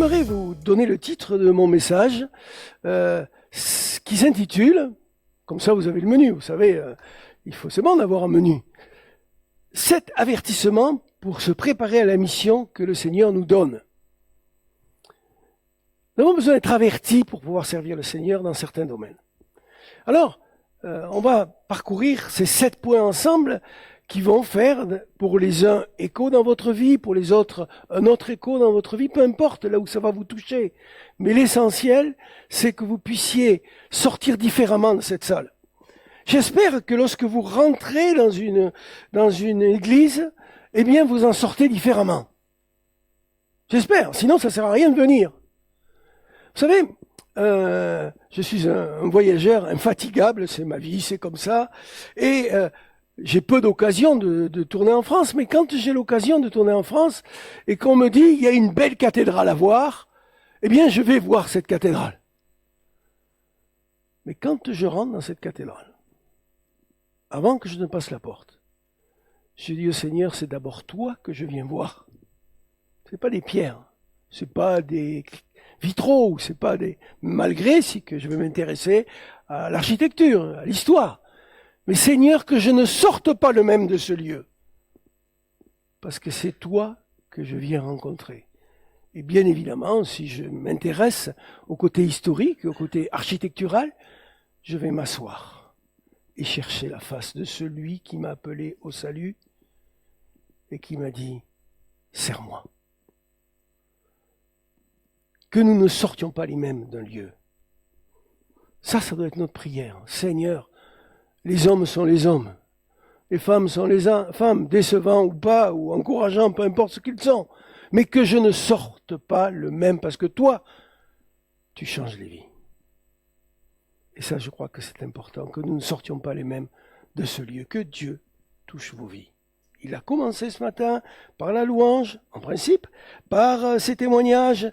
j'aimerais vous donner le titre de mon message qui s'intitule, comme ça vous avez le menu, vous savez, c'est bon d'avoir un menu. 7 avertissements pour se préparer à la mission que le Seigneur nous donne. Nous avons besoin d'être avertis pour pouvoir servir le Seigneur dans certains domaines. Alors, on va parcourir ces 7 points ensemble qui vont faire pour les uns écho dans votre vie, pour les autres un autre écho dans votre vie, peu importe là où ça va vous toucher. Mais l'essentiel, c'est que vous puissiez sortir différemment de cette salle. J'espère que lorsque vous rentrez dans une église, eh bien vous en sortez différemment. J'espère, sinon ça ne sert à rien de venir. Vous savez, je suis un voyageur infatigable, c'est ma vie, c'est comme ça, et j'ai peu d'occasion de tourner en France, mais quand j'ai l'occasion de tourner en France et qu'on me dit il y a une belle cathédrale à voir, eh bien je vais voir cette cathédrale. Mais quand je rentre dans cette cathédrale, avant que je ne passe la porte, je dis au Seigneur, c'est d'abord toi que je viens voir. C'est pas des pierres, c'est pas des vitraux, c'est pas des... Malgré si que je vais m'intéresser à l'architecture, à l'histoire. Mais Seigneur, que je ne sorte pas le même de ce lieu. Parce que c'est toi que je viens rencontrer. Et bien évidemment, si je m'intéresse au côté historique, au côté architectural, je vais m'asseoir et chercher la face de celui qui m'a appelé au salut et qui m'a dit « Sers-moi ». Que nous ne sortions pas les mêmes d'un lieu. Ça doit être notre prière. Seigneur, les hommes sont les hommes. Les femmes sont les femmes, décevants ou pas, ou encourageants, peu importe ce qu'ils sont. Mais que je ne sorte pas le même, parce que toi, tu changes les vies. Et ça, je crois que c'est important, que nous ne sortions pas les mêmes de ce lieu. Que Dieu touche vos vies. Il a commencé ce matin par la louange, en principe, par ses témoignages,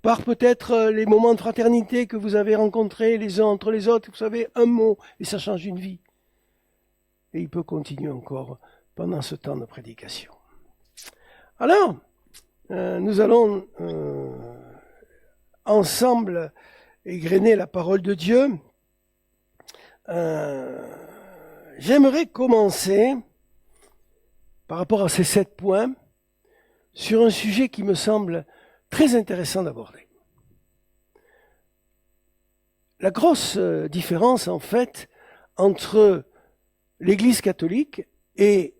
par peut-être les moments de fraternité que vous avez rencontrés les uns entre les autres. Vous savez, un mot, et ça change une vie. Et il peut continuer encore pendant ce temps de prédication. Alors, nous allons ensemble égrener la parole de Dieu. J'aimerais commencer, par rapport à ces 7 points, sur un sujet qui me semble très intéressant d'aborder. La grosse différence, en fait, entre l'Église catholique et,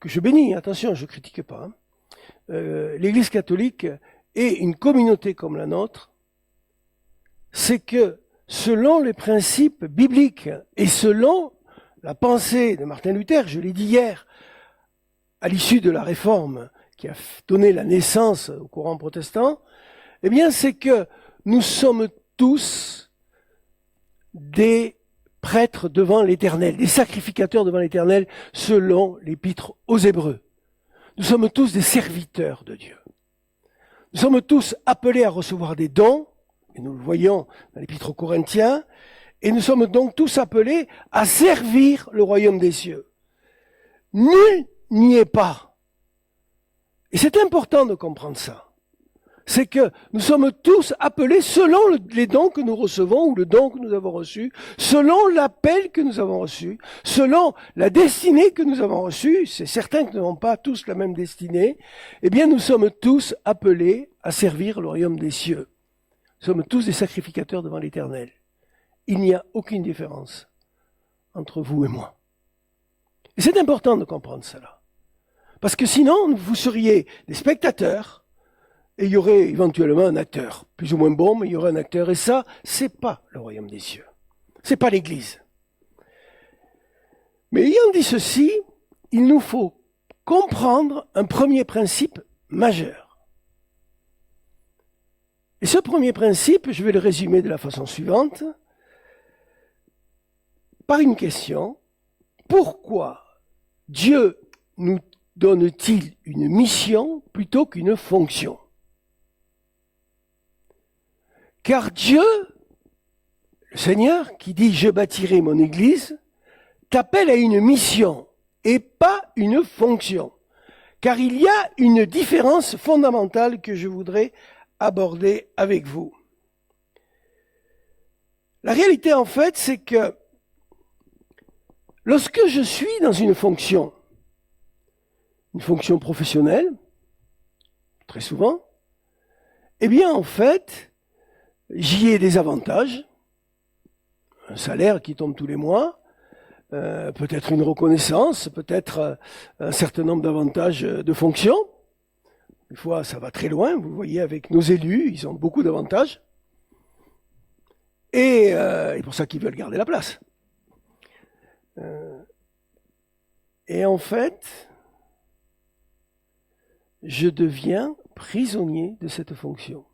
que je bénis, attention, je ne critique pas, l'Église catholique et une communauté comme la nôtre, c'est que selon les principes bibliques et selon la pensée de Martin Luther, je l'ai dit hier, à l'issue de la réforme qui a donné la naissance au courant protestant, eh bien c'est que nous sommes tous des prêtres devant l'Éternel, des sacrificateurs devant l'Éternel selon l'Épître aux Hébreux. Nous sommes tous des serviteurs de Dieu. Nous sommes tous appelés à recevoir des dons, et nous le voyons dans l'Épître aux Corinthiens, et nous sommes donc tous appelés à servir le royaume des cieux. Nul n'y est pas. Et c'est important de comprendre ça. C'est que nous sommes tous appelés selon les dons que nous recevons ou le don que nous avons reçu, selon l'appel que nous avons reçu, selon la destinée que nous avons reçue. C'est certain que nous n'avons pas tous la même destinée. Eh bien, nous sommes tous appelés à servir le royaume des cieux. Nous sommes tous des sacrificateurs devant l'Éternel. Il n'y a aucune différence entre vous et moi. Et c'est important de comprendre cela. Parce que sinon, vous seriez des spectateurs et il y aurait éventuellement un acteur, plus ou moins bon, mais il y aurait un acteur. Et ça, c'est pas le royaume des cieux. C'est pas l'Église. Mais ayant dit ceci, il nous faut comprendre un premier principe majeur. Et ce premier principe, je vais le résumer de la façon suivante, par une question. Pourquoi Dieu nous donne-t-il une mission plutôt qu'une fonction? Car Dieu, le Seigneur, qui dit « Je bâtirai mon église », t'appelle à une mission et pas une fonction. Car il y a une différence fondamentale que je voudrais aborder avec vous. La réalité, en fait, c'est que lorsque je suis dans une fonction professionnelle, très souvent, eh bien, en fait, j'y ai des avantages, un salaire qui tombe tous les mois, peut-être une reconnaissance, peut-être un certain nombre d'avantages de fonction. Des fois, ça va très loin, vous voyez, avec nos élus, ils ont beaucoup d'avantages. Et c'est pour ça qu'ils veulent garder la place. Et en fait, je deviens prisonnier de cette fonction.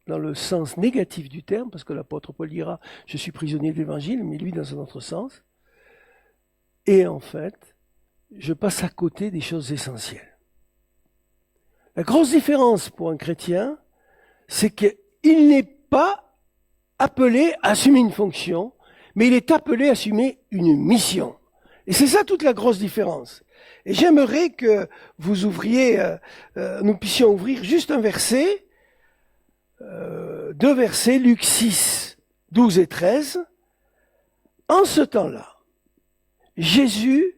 Dans le sens négatif du terme, parce que l'apôtre Paul dira « je suis prisonnier de l'évangile », mais lui dans un autre sens. Et en fait, je passe à côté des choses essentielles. La grosse différence pour un chrétien, c'est qu'il n'est pas appelé à assumer une fonction, mais il est appelé à assumer une mission. Et c'est ça toute la grosse différence. Et j'aimerais que vous ouvriez, nous puissions ouvrir juste un verset, deux versets, Luc 6, 12 et 13. En ce temps-là, Jésus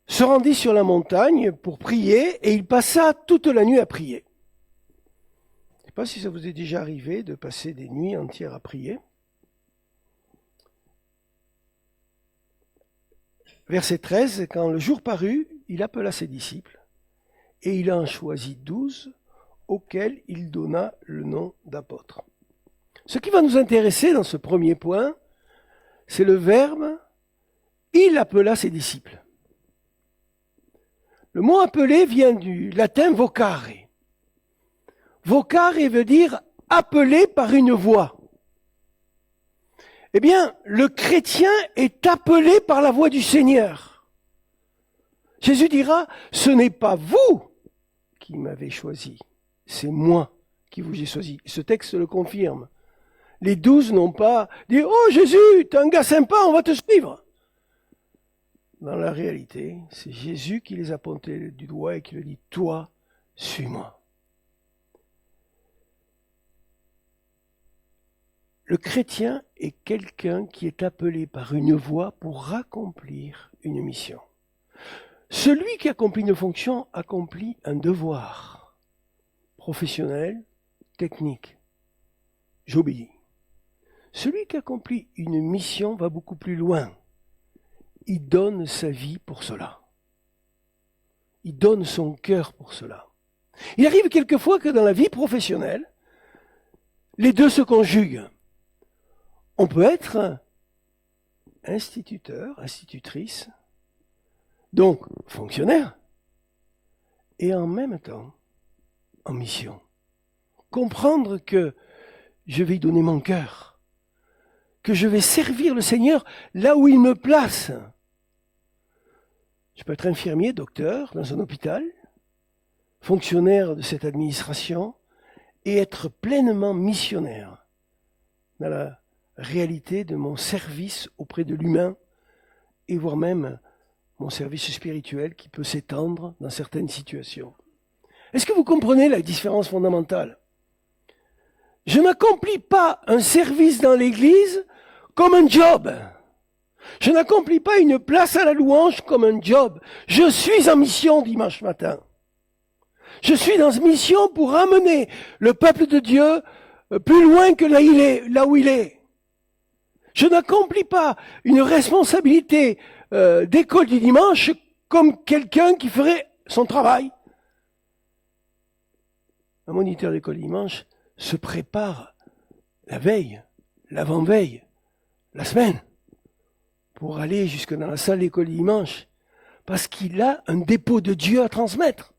se rendit sur la montagne pour prier et il passa toute la nuit à prier. Je ne sais pas si ça vous est déjà arrivé de passer des nuits entières à prier. Verset 13, quand le jour parut, il appela ses disciples et il en choisit 12 auxquels il donna le nom d'apôtres. Ce qui va nous intéresser dans ce premier point, c'est le verbe « il appela ses disciples ». Le mot « appeler » vient du latin « vocare ». « Vocare » veut dire « appeler par une voix ». Eh bien, le chrétien est appelé par la voix du Seigneur. Jésus dira « ce n'est pas vous qui m'avez choisi, c'est moi qui vous ai choisi ». Ce texte le confirme. Les 12 n'ont pas dit « oh Jésus, t'es un gars sympa, on va te suivre ». Dans la réalité, c'est Jésus qui les a pointés du doigt et qui leur dit « toi, suis-moi ». Le chrétien est quelqu'un qui est appelé par une voix pour accomplir une mission. Celui qui accomplit une fonction accomplit un devoir professionnel, technique. J'obéis. Celui qui accomplit une mission va beaucoup plus loin. Il donne sa vie pour cela. Il donne son cœur pour cela. Il arrive quelquefois que dans la vie professionnelle, les deux se conjuguent. On peut être instituteur, institutrice, donc fonctionnaire, et en même temps en mission. Comprendre que je vais y donner mon cœur, que je vais servir le Seigneur là où il me place. Je peux être infirmier, docteur, dans un hôpital, fonctionnaire de cette administration, et être pleinement missionnaire dans la réalité de mon service auprès de l'humain, et voire même mon service spirituel qui peut s'étendre dans certaines situations. Est-ce que vous comprenez la différence fondamentale ? Je n'accomplis pas un service dans l'Église comme un job. Je n'accomplis pas une place à la louange comme un job. Je suis en mission dimanche matin. Je suis dans mission pour amener le peuple de Dieu plus loin que là où il est. Je n'accomplis pas une responsabilité d'école du dimanche comme quelqu'un qui ferait son travail. Un moniteur d'école du dimanche se prépare la veille, l'avant-veille, la semaine, pour aller jusque dans la salle d'école du dimanche, parce qu'il a un dépôt de Dieu à transmettre.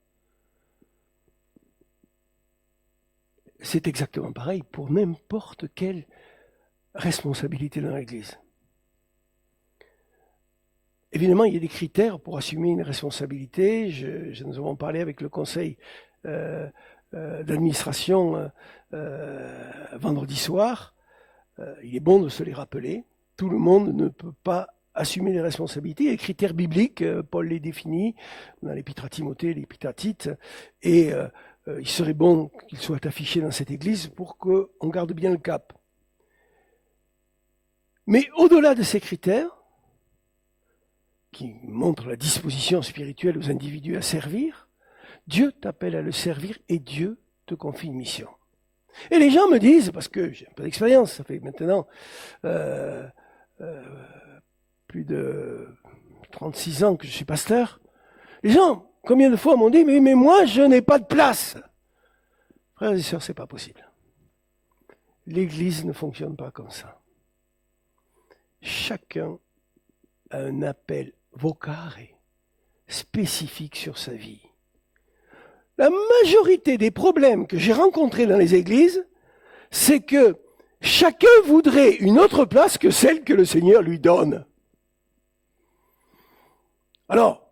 C'est exactement pareil pour n'importe quelle responsabilité dans l'Église. Évidemment, il y a des critères pour assumer une responsabilité. Nous avons parlé avec le conseil d'administration vendredi soir. Il est bon de se les rappeler. Tout le monde ne peut pas assumer les responsabilités. Il y a des critères bibliques, Paul les définit dans l'épître à Timothée, l'épître à Tite, et il serait bon qu'il soit affiché dans cette église pour qu'on garde bien le cap. Mais au-delà de ces critères, qui montrent la disposition spirituelle aux individus à servir, Dieu t'appelle à le servir et Dieu te confie une mission. Et les gens me disent, parce que j'ai un peu d'expérience, ça fait maintenant plus de 36 ans que je suis pasteur, les gens, combien de fois m'ont dit, mais moi je n'ai pas de place. Frères et sœurs, c'est pas possible. L'Église ne fonctionne pas comme ça. Chacun a un appel vocare spécifique sur sa vie. La majorité des problèmes que j'ai rencontrés dans les églises, c'est que chacun voudrait une autre place que celle que le Seigneur lui donne. Alors,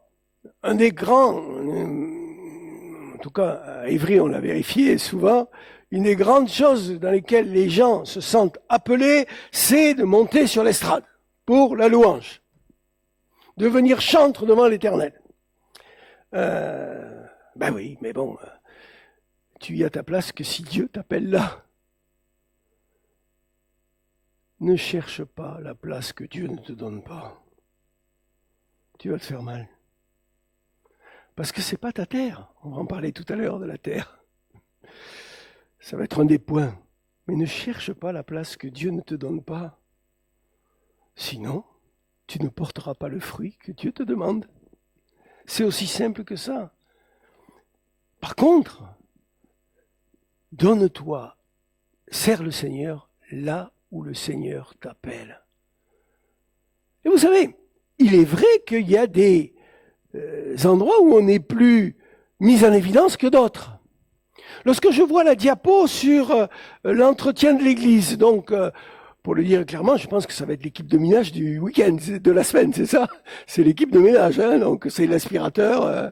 un des grands, en tout cas à Évry on l'a vérifié souvent, une des grandes choses dans lesquelles les gens se sentent appelés, c'est de monter sur l'estrade pour la louange, de venir chanter devant l'Éternel. Ben oui, mais bon, tu y as ta place que si Dieu t'appelle là. Ne cherche pas la place que Dieu ne te donne pas. Tu vas te faire mal. Parce que c'est pas ta terre. On va en parler tout à l'heure de la terre. Ça va être un des points. Mais ne cherche pas la place que Dieu ne te donne pas. Sinon, tu ne porteras pas le fruit que Dieu te demande. C'est aussi simple que ça. Par contre, donne-toi, sers le Seigneur là où le Seigneur t'appelle. Et vous savez, il est vrai qu'il y a des endroits où on est plus mis en évidence que d'autres. Lorsque je vois la diapo sur l'entretien de l'église, donc pour le dire clairement, je pense que ça va être l'équipe de ménage du week-end, de la semaine, c'est ça? C'est l'équipe de ménage, hein, donc c'est l'aspirateur,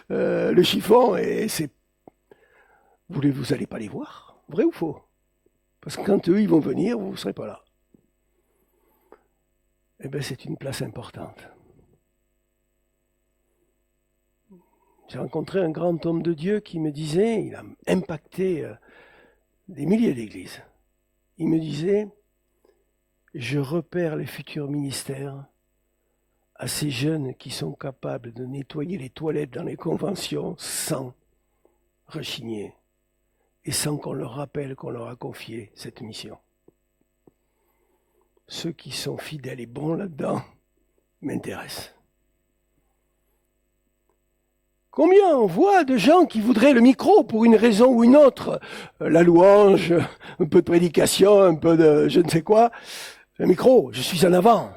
le chiffon, et c'est... Vous allez pas les voir, vrai ou faux? Parce que quand eux, ils vont venir, vous ne serez pas là. Eh bien, c'est une place importante. J'ai rencontré un grand homme de Dieu qui me disait, il a impacté des milliers d'églises. Il me disait, je repère les futurs ministères à ces jeunes qui sont capables de nettoyer les toilettes dans les conventions sans rechigner et sans qu'on leur rappelle qu'on leur a confié cette mission. Ceux qui sont fidèles et bons là-dedans m'intéressent. Combien on voit de gens qui voudraient le micro pour une raison ou une autre, la louange, un peu de prédication, un peu de je ne sais quoi. Le micro, je suis en avant.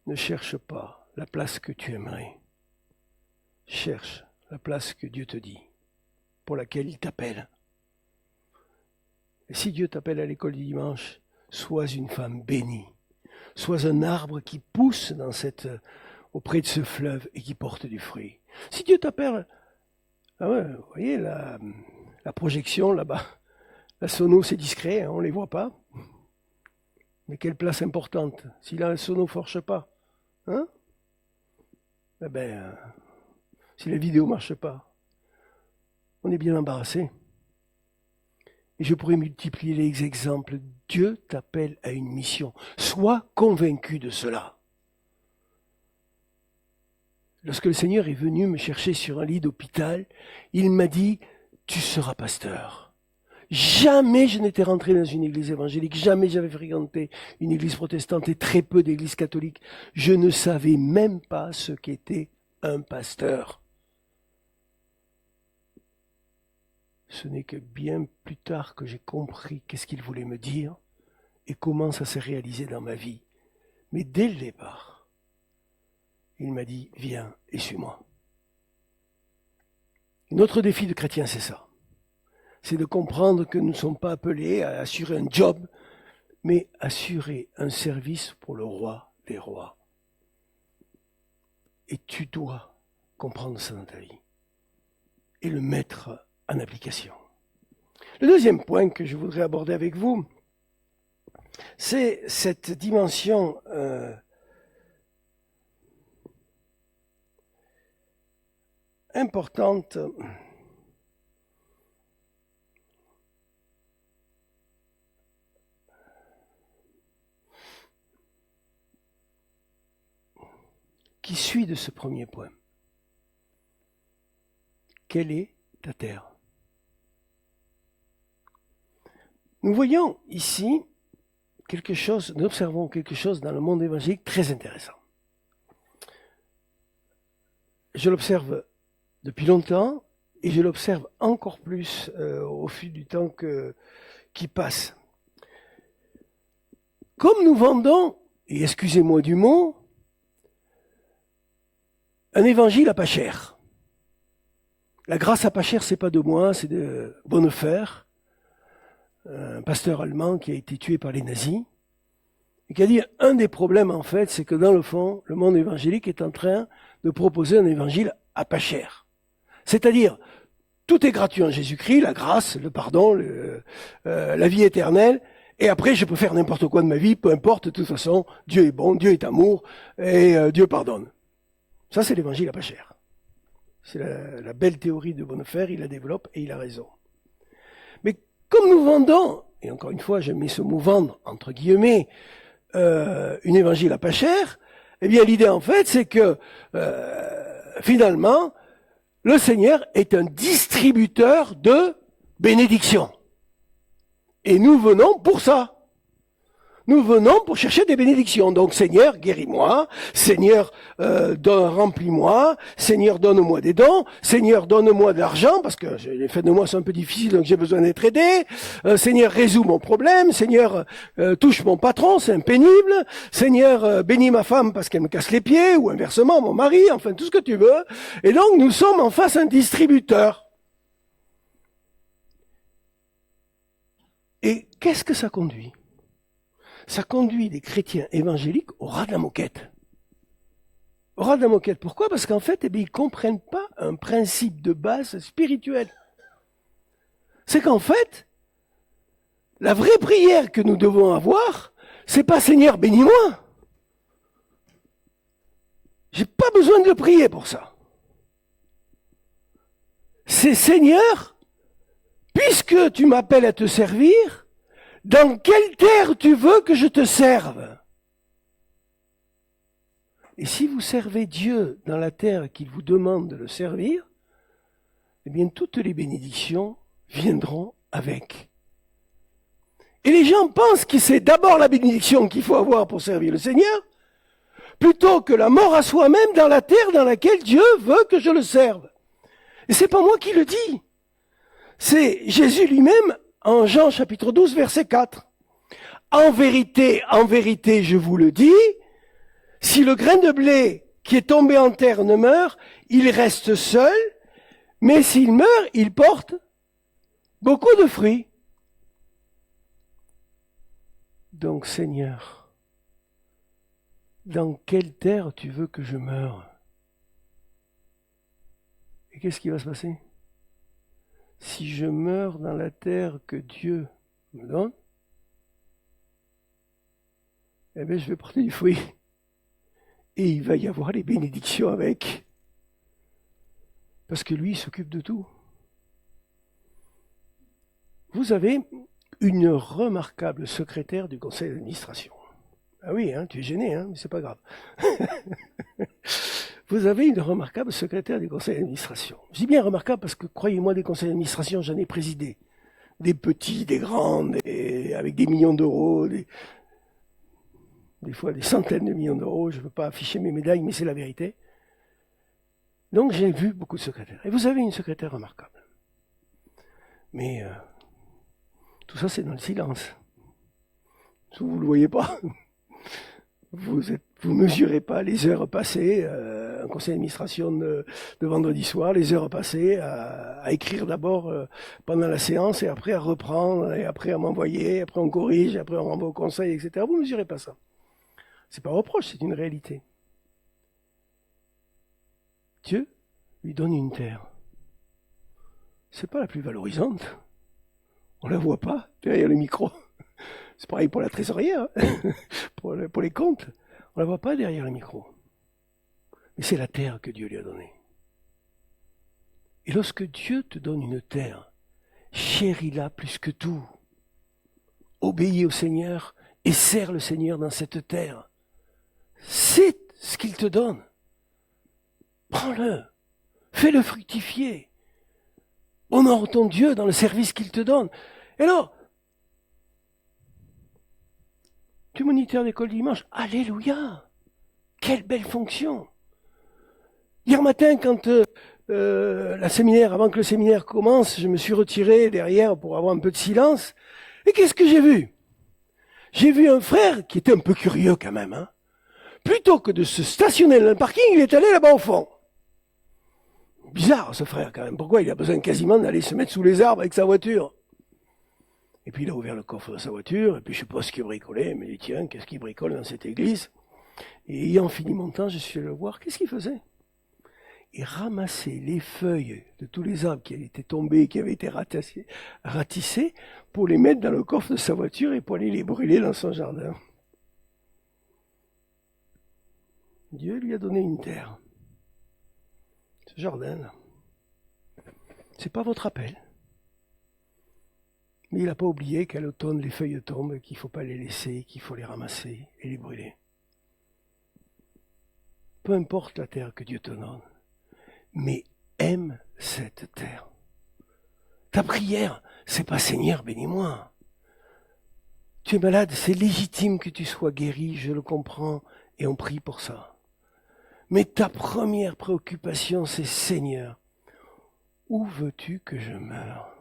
Ne cherche pas la place que tu aimerais. Cherche la place que Dieu te dit, pour laquelle il t'appelle. Et si Dieu t'appelle à l'école du dimanche, sois une femme bénie. Sois un arbre qui pousse auprès de ce fleuve et qui porte du fruit. Si Dieu t'appelle, ah ouais, vous voyez la projection là-bas, la sono c'est discret, hein, on ne les voit pas. Mais quelle place importante, si la sono ne forche pas, hein? Eh ben, si la vidéo ne marche pas, on est bien embarrassé. Et je pourrais multiplier les exemples. Dieu t'appelle à une mission. Sois convaincu de cela. Lorsque le Seigneur est venu me chercher sur un lit d'hôpital, il m'a dit, tu seras pasteur. Jamais je n'étais rentré dans une église évangélique, jamais j'avais fréquenté une église protestante et très peu d'églises catholiques. Je ne savais même pas ce qu'était un pasteur. Ce n'est que bien plus tard que j'ai compris qu'est-ce qu'il voulait me dire et comment ça s'est réalisé dans ma vie. Mais dès le départ, il m'a dit, viens et suis-moi. Notre défi de chrétien, c'est ça. C'est de comprendre que nous ne sommes pas appelés à assurer un job, mais assurer un service pour le roi des rois. Et tu dois comprendre ça dans ta vie et le mettre en application. Le deuxième point que je voudrais aborder avec vous, c'est cette dimension importante qui suit de ce premier point. Quelle est ta terre? Nous voyons ici nous observons quelque chose dans le monde évangélique très intéressant. Je l'observe depuis longtemps et je l'observe encore plus au fil du temps qui passe. Comme nous vendons, et excusez-moi du mot, un évangile à pas cher. La grâce à pas cher, c'est pas de moi, c'est de Bonhoeffer, un pasteur allemand qui a été tué par les nazis, et qui a dit un des problèmes en fait, c'est que dans le fond, le monde évangélique est en train de proposer un évangile à pas cher. C'est-à-dire, tout est gratuit en Jésus-Christ, la grâce, le pardon, la vie éternelle, et après je peux faire n'importe quoi de ma vie, peu importe, de toute façon, Dieu est bon, Dieu est amour, et Dieu pardonne. Ça c'est l'évangile à pas cher. C'est la belle théorie de Bonhoeffer, il la développe et il a raison. Mais comme nous vendons, et encore une fois je mets ce mot vendre entre guillemets, une évangile à pas cher, eh bien l'idée en fait c'est que finalement le Seigneur est un distributeur de bénédictions. Et nous venons pour ça. Nous venons pour chercher des bénédictions. Donc, Seigneur, guéris-moi. Seigneur, remplis-moi. Seigneur, donne-moi des dons. Seigneur, donne-moi de l'argent, parce que les fins de mois sont un peu difficiles, donc j'ai besoin d'être aidé. Seigneur, résous mon problème. Seigneur, touche mon patron, c'est impénible. Seigneur, bénis ma femme parce qu'elle me casse les pieds, ou inversement, mon mari, enfin, tout ce que tu veux. Et donc, nous sommes en face d'un distributeur. Et qu'est-ce que ça conduit ? Ça conduit les chrétiens évangéliques au ras de la moquette. Au ras de la moquette. Pourquoi ? Parce qu'en fait, ils ne comprennent pas un principe de base spirituel. C'est qu'en fait, la vraie prière que nous devons avoir, c'est pas Seigneur, bénis-moi. J'ai pas besoin de le prier pour ça. C'est Seigneur, puisque tu m'appelles à te servir, dans quelle terre tu veux que je te serve ? Et si vous servez Dieu dans la terre qu'il vous demande de le servir, eh bien toutes les bénédictions viendront avec. Et les gens pensent que c'est d'abord la bénédiction qu'il faut avoir pour servir le Seigneur, plutôt que la mort à soi-même dans la terre dans laquelle Dieu veut que je le serve. Et c'est pas moi qui le dis. C'est Jésus lui-même en Jean chapitre 12, verset 4. En vérité, je vous le dis, si le grain de blé qui est tombé en terre ne meurt, il reste seul, mais s'il meurt, il porte beaucoup de fruits. Donc Seigneur, dans quelle terre tu veux que je meure ? Et qu'est-ce qui va se passer ? Si je meurs dans la terre que Dieu me donne, eh bien, je vais porter du fruit. Et il va y avoir les bénédictions avec. Parce que lui, il s'occupe de tout. Vous avez une remarquable secrétaire du conseil d'administration. Ah oui, hein, tu es gêné, hein, mais c'est pas grave. Vous avez une remarquable secrétaire du conseil d'administration. Je dis bien remarquable parce que, croyez-moi, des conseils d'administration, j'en ai présidé. Des petits, des grands, avec des millions d'euros, des fois des centaines de millions d'euros. Je ne veux pas afficher mes médailles, mais c'est la vérité. Donc j'ai vu beaucoup de secrétaires. Et vous avez une secrétaire remarquable. Mais tout ça, c'est dans le silence. Vous ne le voyez pas. Vous mesurez pas les heures passées, un conseil d'administration de vendredi soir, les heures passées à écrire d'abord pendant la séance et après à reprendre, et après à m'envoyer, après on corrige, après on renvoie au conseil, etc. Vous mesurez pas ça. C'est pas un reproche, c'est une réalité. Dieu lui donne une terre. C'est pas la plus valorisante. On la voit pas derrière le micro. C'est pareil pour la trésorière, hein. pour les comptes. On la voit pas derrière le micro. Mais c'est la terre que Dieu lui a donnée. Et lorsque Dieu te donne une terre, chéris-la plus que tout. Obéis au Seigneur et sers le Seigneur dans cette terre. C'est ce qu'il te donne. Prends-le, fais-le fructifier. Honore ton Dieu dans le service qu'il te donne. Et alors, tu es moniteur d'école dimanche, alléluia. Quelle belle fonction. Hier matin, quand avant que le séminaire commence, je me suis retiré derrière pour avoir un peu de silence. Et qu'est-ce que j'ai vu? J'ai vu un frère qui était un peu curieux quand même. Hein. Plutôt que de se stationner dans le parking, il est allé là-bas au fond. Bizarre ce frère quand même. Pourquoi il a besoin quasiment d'aller se mettre sous les arbres avec sa voiture? Et puis il a ouvert le coffre de sa voiture, et puis je sais pas ce qu'il bricolait, mais il dit tiens, qu'est-ce qu'il bricole dans cette église? Et ayant fini mon temps, je suis allé le voir, qu'est-ce qu'il faisait? Il ramassait les feuilles de tous les arbres qui avaient été tombés, qui avaient été ratissés, pour les mettre dans le coffre de sa voiture et pour aller les brûler dans son jardin. Dieu lui a donné une terre. Ce jardin-là. C'est pas votre appel. Mais il n'a pas oublié qu'à l'automne, les feuilles tombent, qu'il ne faut pas les laisser, qu'il faut les ramasser et les brûler. Peu importe la terre que Dieu te donne, mais aime cette terre. Ta prière, c'est pas Seigneur, bénis-moi. Tu es malade, c'est légitime que tu sois guéri, je le comprends, et on prie pour ça. Mais ta première préoccupation, c'est Seigneur, où veux-tu que je meure?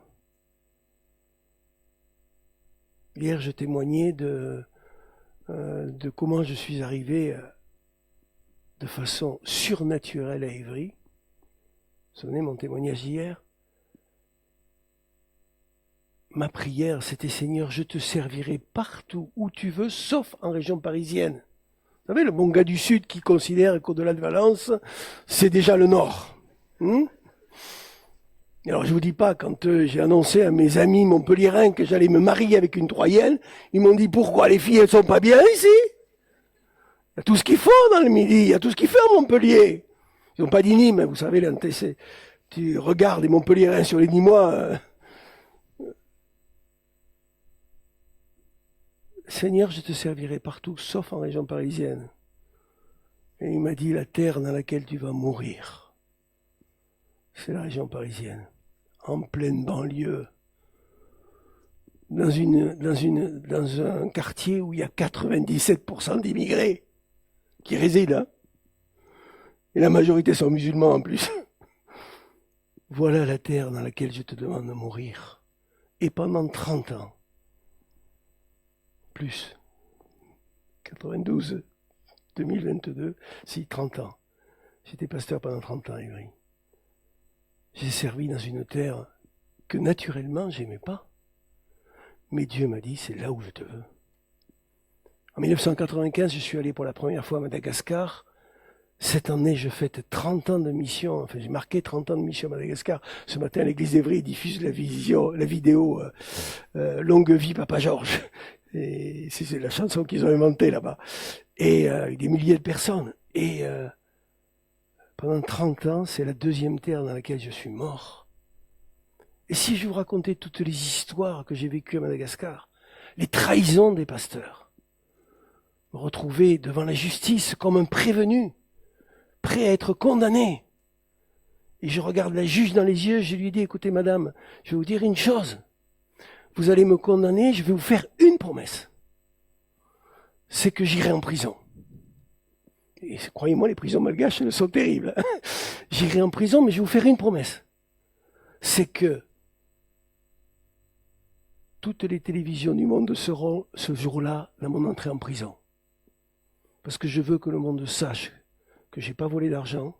Hier, je témoignais de comment je suis arrivé de façon surnaturelle à Évry. Vous vous souvenez mon témoignage hier? Ma prière, c'était Seigneur, je te servirai partout où tu veux, sauf en région parisienne. Vous savez, le bon gars du Sud qui considère qu'au-delà de Valence, c'est déjà le Nord. Alors, je vous dis pas, quand j'ai annoncé à mes amis montpelliérains que j'allais me marier avec une Troyenne, ils m'ont dit, pourquoi les filles, elles sont pas bien ici? Il y a tout ce qu'il faut dans le Midi, il y a tout ce qu'il fait à Montpellier. Ils n'ont pas dit Nîmes, vous savez, tu regardes les Montpelliérains sur les Nîmois. Seigneur, je te servirai partout, sauf en région parisienne. Et il m'a dit, la terre dans laquelle tu vas mourir, c'est la région parisienne. En pleine banlieue, dans un quartier où il y a 97% d'immigrés qui résident. Hein. Et la majorité sont musulmans en plus. Voilà la terre dans laquelle je te demande de mourir. Et pendant 30 ans, plus, 92, 2022, si 30 ans. J'étais pasteur pendant 30 ans à Évry. J'ai servi dans une terre que naturellement j'aimais pas. Mais Dieu m'a dit, c'est là où je te veux. En 1995, je suis allé pour la première fois à Madagascar. Cette année, je fête 30 ans de mission. Enfin, j'ai marqué 30 ans de mission à Madagascar. Ce matin, l'église d'Évry diffuse la vidéo Longue vie, Papa Georges. Et c'est la chanson qu'ils ont inventée là-bas. Et avec des milliers de personnes. Et pendant 30 ans, c'est la deuxième terre dans laquelle je suis mort. Et si je vous racontais toutes les histoires que j'ai vécues à Madagascar, les trahisons des pasteurs, me retrouver devant la justice comme un prévenu, prêt à être condamné. Et je regarde la juge dans les yeux, je lui dis, écoutez madame, je vais vous dire une chose. Vous allez me condamner, je vais vous faire une promesse. C'est que j'irai en prison. Et croyez-moi, les prisons malgaches, elles sont terribles. J'irai en prison, mais je vais vous faire une promesse. C'est que toutes les télévisions du monde seront ce jour-là dans mon entrée en prison. Parce que je veux que le monde sache que j'ai pas volé d'argent.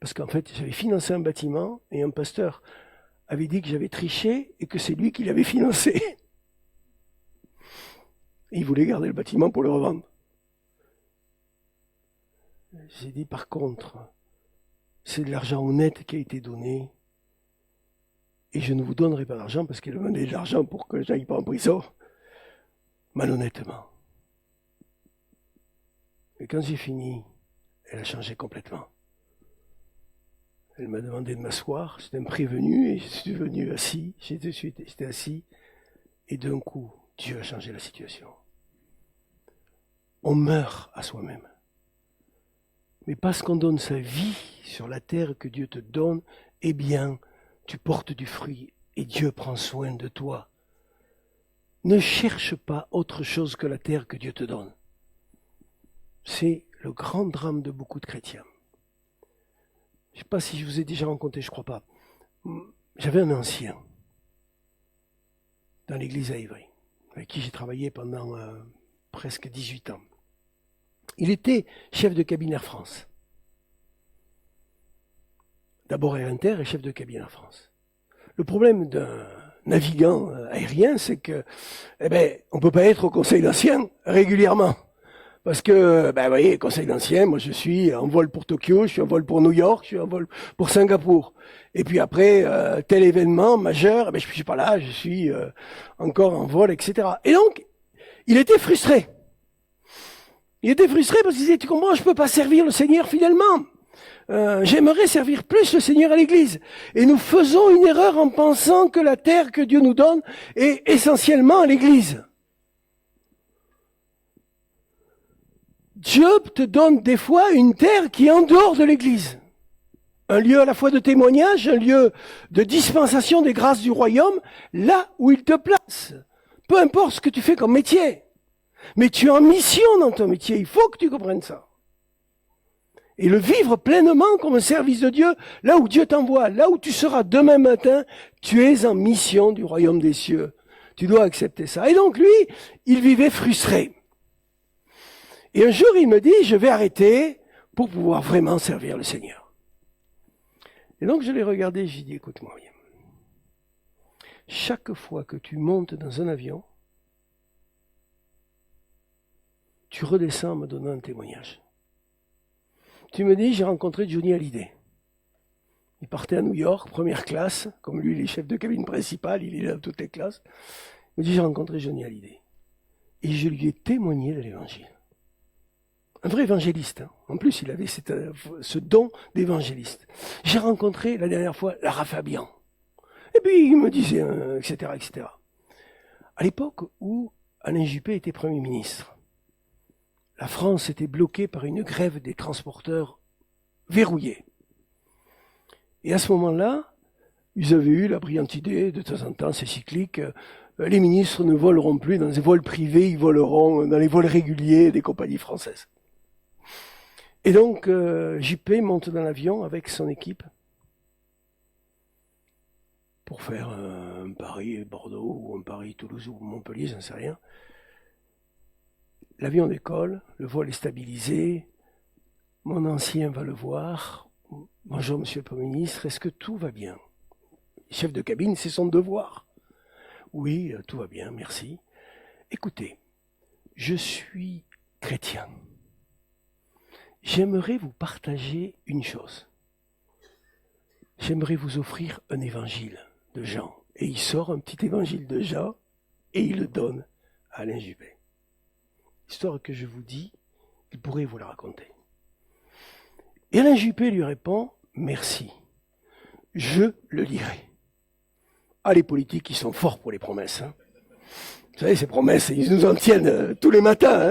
Parce qu'en fait, j'avais financé un bâtiment et un pasteur avait dit que j'avais triché et que c'est lui qui l'avait financé. Et il voulait garder le bâtiment pour le revendre. J'ai dit par contre, c'est de l'argent honnête qui a été donné et je ne vous donnerai pas d'argent parce qu'elle demandait de l'argent pour que j'aille pas en prison, malhonnêtement. Et quand j'ai fini, elle a changé complètement. Elle m'a demandé de m'asseoir, j'étais un prévenu et je suis venu assis, j'étais assis, et d'un coup, Dieu a changé la situation. On meurt à soi-même. Mais parce qu'on donne sa vie sur la terre que Dieu te donne, eh bien, tu portes du fruit et Dieu prend soin de toi. Ne cherche pas autre chose que la terre que Dieu te donne. C'est le grand drame de beaucoup de chrétiens. Je ne sais pas si je vous ai déjà rencontré, je ne crois pas. J'avais un ancien dans l'église à Ivry, avec qui j'ai travaillé pendant presque 18 ans. Il était chef de cabine Air France. D'abord Air Inter et chef de cabine Air France. Le problème d'un navigant aérien, c'est que, on peut pas être au conseil d'anciens régulièrement. Parce que, vous voyez, conseil d'anciens, moi je suis en vol pour Tokyo, je suis en vol pour New York, je suis en vol pour Singapour. Et puis après, tel événement majeur, je suis pas là, je suis encore en vol, etc. Et donc, il était frustré. Il était frustré parce qu'il disait, tu comprends, je peux pas servir le Seigneur fidèlement. J'aimerais servir plus le Seigneur à l'Église. Et nous faisons une erreur en pensant que la terre que Dieu nous donne est essentiellement à l'Église. Dieu te donne des fois une terre qui est en dehors de l'Église. Un lieu à la fois de témoignage, un lieu de dispensation des grâces du royaume, là où il te place. Peu importe ce que tu fais comme métier. Mais tu es en mission dans ton métier, il faut que tu comprennes ça. Et le vivre pleinement comme un service de Dieu, là où Dieu t'envoie, là où tu seras demain matin, tu es en mission du royaume des cieux. Tu dois accepter ça. Et donc lui, il vivait frustré. Et un jour, il me dit, je vais arrêter pour pouvoir vraiment servir le Seigneur. Et donc je l'ai regardé, j'ai dit, écoute-moi bien. Chaque fois que tu montes dans un avion, tu redescends en me donnant un témoignage. Tu me dis, j'ai rencontré Johnny Hallyday. Il partait à New York, première classe, comme lui, il est chef de cabine principale, il est là dans toutes les classes. Il me dit, j'ai rencontré Johnny Hallyday. Et je lui ai témoigné de l'évangile. Un vrai évangéliste. Hein. En plus, il avait ce don d'évangéliste. J'ai rencontré la dernière fois Lara Fabian. Et puis, il me disait, etc., etc. À l'époque où Alain Juppé était Premier ministre, la France était bloquée par une grève des transporteurs verrouillée. Et à ce moment-là, ils avaient eu la brillante idée, de temps en temps, c'est cyclique, les ministres ne voleront plus dans des vols privés, ils voleront dans les vols réguliers des compagnies françaises. Et donc, Juppé monte dans l'avion avec son équipe pour faire un Paris-Bordeaux ou un Paris-Toulouse ou Montpellier, j'en sais rien. L'avion décolle, le vol est stabilisé, mon ancien va le voir. Bonjour monsieur le Premier ministre, est-ce que tout va bien? Chef de cabine, c'est son devoir. Oui, tout va bien, merci. Écoutez, je suis chrétien. J'aimerais vous partager une chose. J'aimerais vous offrir un évangile de Jean. Et il sort un petit évangile de Jean et il le donne à Alain Juppé. Histoire que je vous dis, il pourrait vous la raconter. Et Alain Juppé lui répond, merci, je le lirai. Ah, les politiques, ils sont forts pour les promesses. Hein. Vous savez, ces promesses, ils nous en tiennent tous les matins.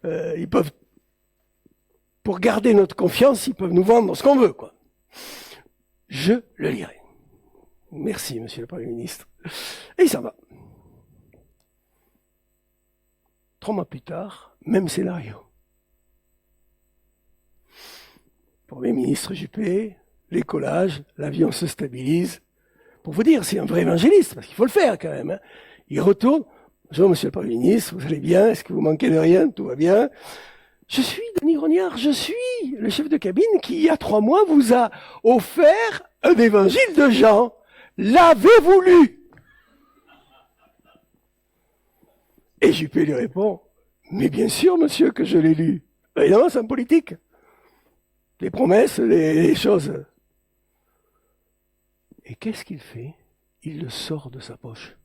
Hein. Ils peuvent, pour garder notre confiance, ils peuvent nous vendre ce qu'on veut, quoi. Je le lirai. Merci, monsieur le Premier ministre. Et il s'en va. 3 mois plus tard, même scénario. Premier ministre Juppé, l'écolage, l'avion se stabilise. Pour vous dire, c'est un vrai évangéliste, parce qu'il faut le faire quand même. Hein. Il retourne. Bonjour, monsieur le Premier ministre, vous allez bien? Est-ce que vous manquez de rien? Tout va bien? Je suis Denis Grognard, je suis le chef de cabine qui, il y a 3 mois, vous a offert un évangile de Jean. L'avez-vous lu? Et Juppé lui répond, mais bien sûr, monsieur, que je l'ai lu. Évidemment, c'est un politique. Les promesses, les choses. Et qu'est-ce qu'il fait? Il le sort de sa poche.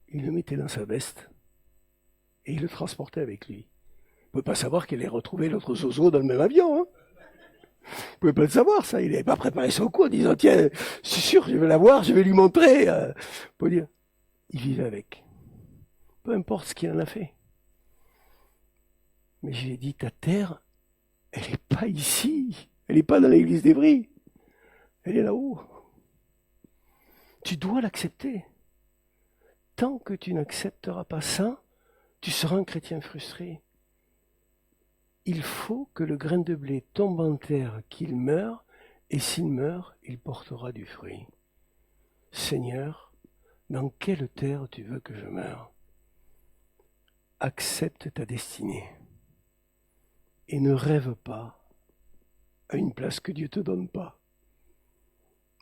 Il le mettait dans sa veste et il le transportait avec lui Vous pouvez pas savoir qu'elle ait retrouvé l'autre zozo dans le même avion. Hein. Vous pouvez pas le savoir, ça. Il n'avait pas préparé son coup en disant, tiens, je suis sûr, je vais la voir, je vais lui montrer. Pour dire, il vivait avec. Peu importe ce qu'il en a fait. Mais je lui ai dit, ta terre, elle n'est pas ici. Elle n'est pas dans l'église d'Évry. Elle est là-haut. Tu dois l'accepter. Tant que tu n'accepteras pas ça, tu seras un chrétien frustré. Il faut que le grain de blé tombe en terre, qu'il meure, et s'il meurt, il portera du fruit. Seigneur, dans quelle terre tu veux que je meure? Accepte ta destinée et ne rêve pas à une place que Dieu ne te donne pas.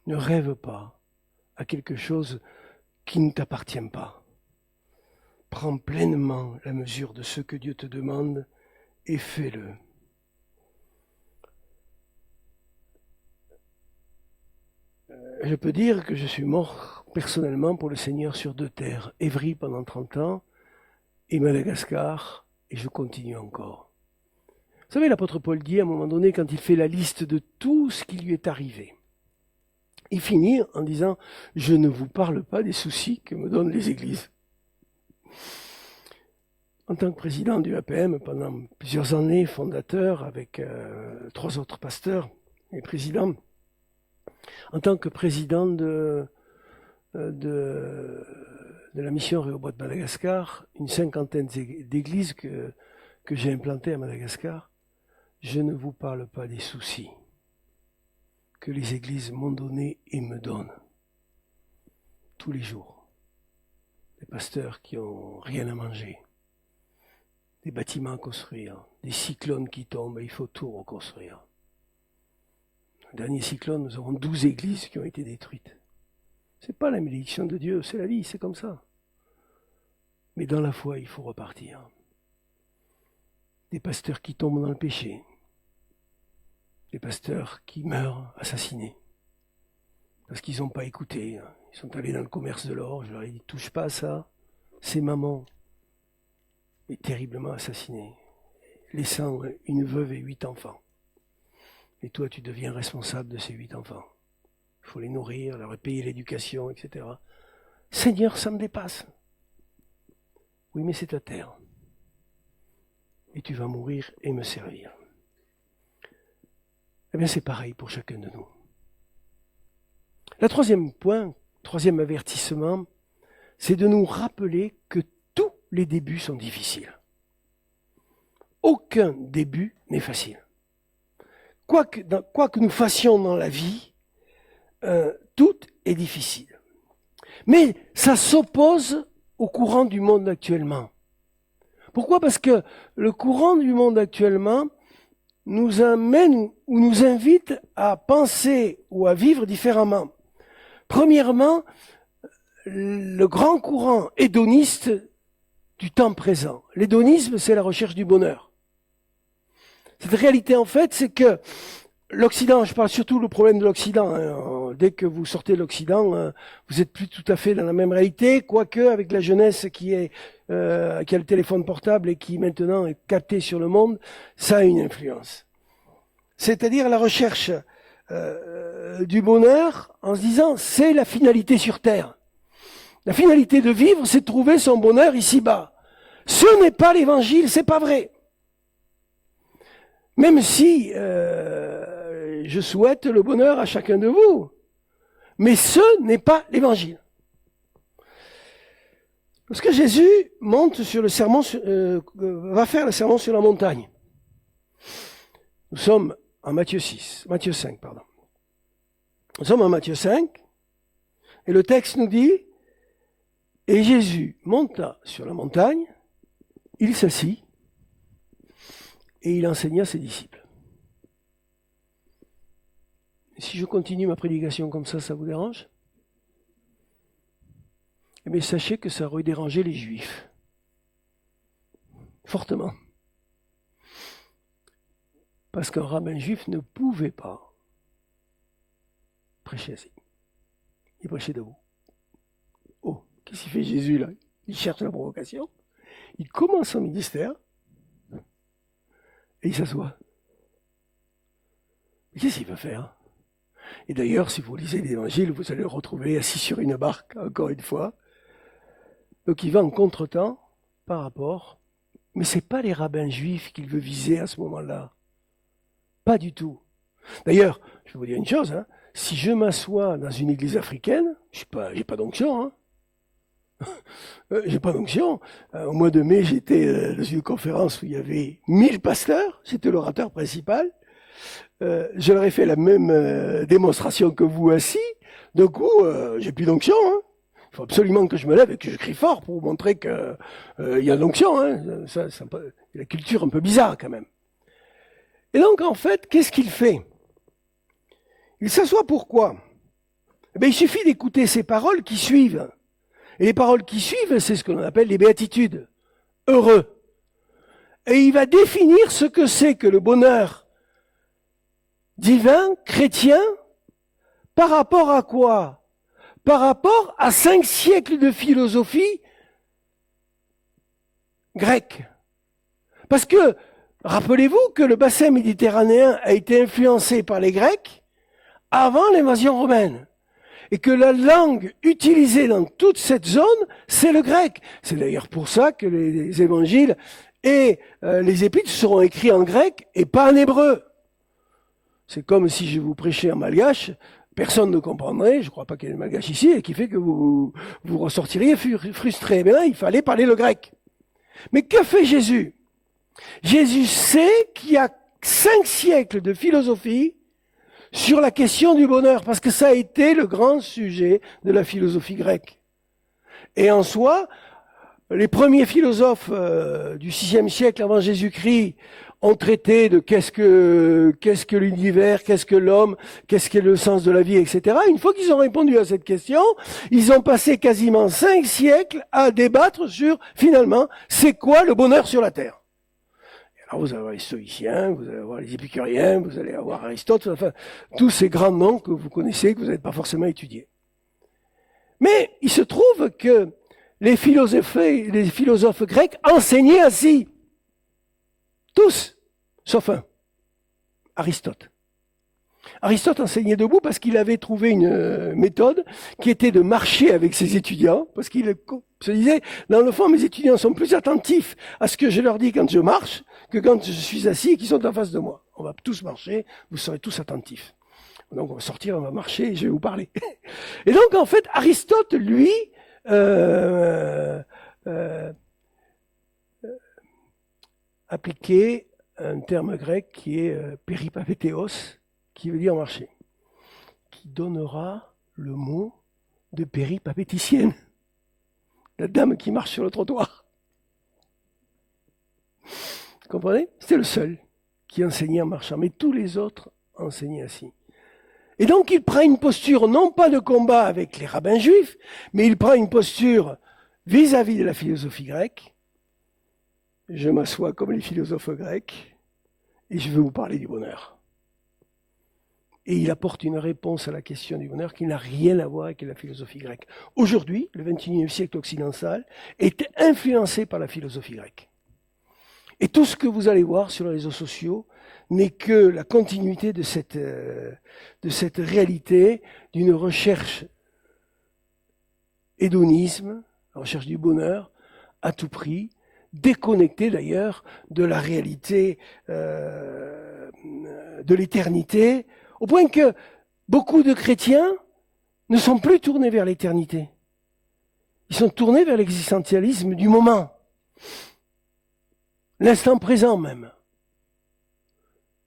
Ne rêve pas à quelque chose qui ne t'appartient pas. Prends pleinement la mesure de ce que Dieu te demande et fais-le. Je peux dire que je suis mort personnellement pour le Seigneur sur 2 terres, Évry pendant 30 ans et Madagascar, et je continue encore. Vous savez, l'apôtre Paul dit à un moment donné, quand il fait la liste de tout ce qui lui est arrivé, il finit en disant « Je ne vous parle pas des soucis que me donnent les églises ». En tant que président du APM pendant plusieurs années, fondateur avec 3 autres pasteurs et présidents, en tant que président de la mission Rehoboth de Madagascar, une 50aine d'églises que j'ai implantées à Madagascar, je ne vous parle pas des soucis que les églises m'ont donnés et me donnent tous les jours. Des pasteurs qui n'ont rien à manger, des bâtiments à construire, des cyclones qui tombent et il faut tout reconstruire. Le dernier cyclone, nous avons 12 églises qui ont été détruites. C'est pas la malédiction de Dieu, c'est la vie, c'est comme ça. Mais dans la foi, il faut repartir. Des pasteurs qui tombent dans le péché. Des pasteurs qui meurent assassinés. Parce qu'ils n'ont pas écouté. Ils sont allés dans le commerce de l'or. Je leur ai dit, touche pas à ça. Ces mamans est terriblement assassinée, laissant une veuve et 8 enfants. Et toi, tu deviens responsable de ces 8 enfants. Il faut les nourrir, leur payer l'éducation, etc. Seigneur, ça me dépasse. Oui, mais c'est ta terre. Et tu vas mourir et me servir. Eh bien, c'est pareil pour chacun de nous. Le troisième point, troisième avertissement, c'est de nous rappeler que tous les débuts sont difficiles. Aucun début n'est facile. Quoi que nous fassions dans la vie, tout est difficile. Mais ça s'oppose au courant du monde actuellement. Pourquoi? Parce que le courant du monde actuellement nous amène ou nous invite à penser ou à vivre différemment. Premièrement, le grand courant hédoniste du temps présent. L'hédonisme, c'est la recherche du bonheur. Cette réalité, en fait, c'est que l'Occident, je parle surtout du problème de l'Occident. Hein. Dès que vous sortez de l'Occident, vous êtes plus tout à fait dans la même réalité, quoique avec la jeunesse qui a le téléphone portable et qui maintenant est capté sur le monde, ça a une influence. C'est-à-dire la recherche du bonheur en se disant c'est la finalité sur Terre. La finalité de vivre, c'est de trouver son bonheur ici-bas. Ce n'est pas l'évangile, c'est pas vrai. Même si je souhaite le bonheur à chacun de vous. Mais ce n'est pas l'évangile. Parce que Jésus monte sur le sermon, va faire le sermon sur la montagne. Nous sommes en Matthieu 5, pardon. Nous sommes en Matthieu 5, et le texte nous dit, et Jésus monta sur la montagne, il s'assit, et il enseigna ses disciples. Et si je continue ma prédication comme ça vous dérange? Eh bien, sachez que ça aurait dérangé les Juifs. Fortement. Parce qu'un rabbin juif ne pouvait pas prêcher assis. Il prêchait debout. Oh, qu'est-ce qu'il fait Jésus là? Il cherche la provocation. Il commence son ministère. Et il s'assoit. Qu'est-ce qu'il veut faire? Et d'ailleurs, si vous lisez l'Évangile, vous allez le retrouver assis sur une barque, encore une fois. Donc il va en contretemps par rapport, mais ce n'est pas les rabbins juifs qu'il veut viser à ce moment-là. Pas du tout. D'ailleurs, je vais vous dire une chose, hein, si je m'assois dans une église africaine, j'ai pas d'onction, hein. J'ai pas d'onction. Au mois de mai, j'étais dans une conférence où il y avait 1000 pasteurs, j'étais l'orateur principal. Je leur ai fait la même démonstration que vous assis. D'un coup, j'ai plus d'onction. Hein. Il faut absolument que je me lève et que je crie fort pour vous montrer que il y a de l'onction. Hein. C'est la culture un peu bizarre quand même. Et donc, en fait, qu'est-ce qu'il fait? Il s'assoit pourquoi? Eh bien, il suffit d'écouter ces paroles qui suivent. Et les paroles qui suivent, c'est ce que l'on appelle les béatitudes. Heureux. Et il va définir ce que c'est que le bonheur divin, chrétien, par rapport à quoi? Par rapport à 5 siècles de philosophie grecque. Parce que, rappelez-vous que le bassin méditerranéen a été influencé par les Grecs avant l'invasion romaine. Et que la langue utilisée dans toute cette zone, c'est le grec. C'est d'ailleurs pour ça que les évangiles et les épîtres seront écrits en grec et pas en hébreu. C'est comme si je vous prêchais en malgache, personne ne comprendrait, je ne crois pas qu'il y ait de malgache ici, et qui fait que vous ressortiriez frustré. Mais là, il fallait parler le grec. Mais que fait Jésus? Jésus sait qu'il y a 5 siècles de philosophie sur la question du bonheur, parce que ça a été le grand sujet de la philosophie grecque. Et en soi, les premiers philosophes du 6e siècle avant Jésus-Christ ont traité de qu'est-ce que l'univers, qu'est-ce que l'homme, qu'est-ce qu'est le sens de la vie, etc. Une fois qu'ils ont répondu à cette question, ils ont passé quasiment 5 siècles à débattre sur, finalement, c'est quoi le bonheur sur la Terre? Alors vous allez avoir les stoïciens, vous allez avoir les épicuriens, vous allez avoir Aristote, enfin, tous ces grands noms que vous connaissez, que vous n'avez pas forcément étudiés. Mais il se trouve que les philosophes grecs enseignaient ainsi. Tous, sauf un, Aristote. Aristote enseignait debout parce qu'il avait trouvé une méthode qui était de marcher avec ses étudiants, parce qu'il se disait, dans le fond, mes étudiants sont plus attentifs à ce que je leur dis quand je marche que quand je suis assis et qu'ils sont en face de moi. On va tous marcher, vous serez tous attentifs. Donc on va sortir, on va marcher et je vais vous parler. Et donc en fait, Aristote, lui, appliquait un terme grec qui est péripapetéos, qui veut dire marcher, qui donnera le mot de péripapéticienne, la dame qui marche sur le trottoir. Vous comprenez? C'était le seul qui enseignait en marchant, mais tous les autres enseignaient ainsi. Et donc il prend une posture, non pas de combat avec les rabbins juifs, mais il prend une posture vis-à-vis de la philosophie grecque. Je m'assois comme les philosophes grecs et je veux vous parler du bonheur. Et il apporte une réponse à la question du bonheur qui n'a rien à voir avec la philosophie grecque. Aujourd'hui, le XXIe siècle occidental est influencé par la philosophie grecque. Et tout ce que vous allez voir sur les réseaux sociaux n'est que la continuité de cette réalité d'une recherche hédonisme, la recherche du bonheur à tout prix, déconnectée d'ailleurs de la réalité de l'éternité, au point que beaucoup de chrétiens ne sont plus tournés vers l'éternité. Ils sont tournés vers l'existentialisme du moment. L'instant présent même.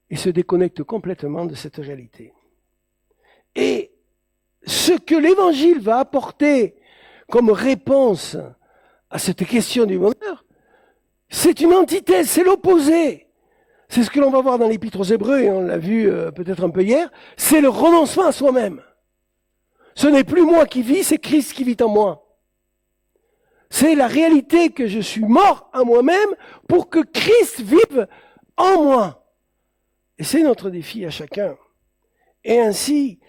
Et se déconnectent complètement de cette réalité. Et ce que l'Évangile va apporter comme réponse à cette question du bonheur, c'est une antithèse, c'est l'opposé. C'est ce que l'on va voir dans l'Épître aux Hébreux, et on l'a vu peut-être un peu hier, c'est le renoncement à soi-même. Ce n'est plus moi qui vis, c'est Christ qui vit en moi. C'est la réalité que je suis mort à moi-même pour que Christ vive en moi. Et c'est notre défi à chacun. Et ainsi,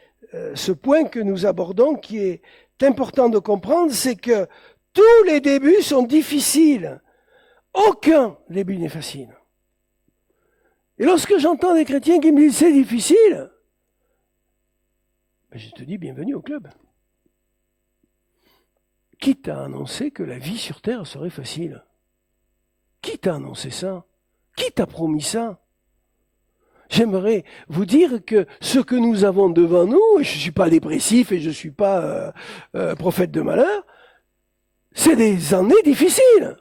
ce point que nous abordons, qui est important de comprendre, c'est que tous les débuts sont difficiles. Aucun début n'est facile. Et lorsque j'entends des chrétiens qui me disent c'est difficile, ben je te dis bienvenue au club. Qui t'a annoncé que la vie sur terre serait facile? Qui t'a annoncé ça? Qui t'a promis ça? J'aimerais vous dire que ce que nous avons devant nous, et je ne suis pas dépressif et je ne suis pas prophète de malheur, c'est des années difficiles.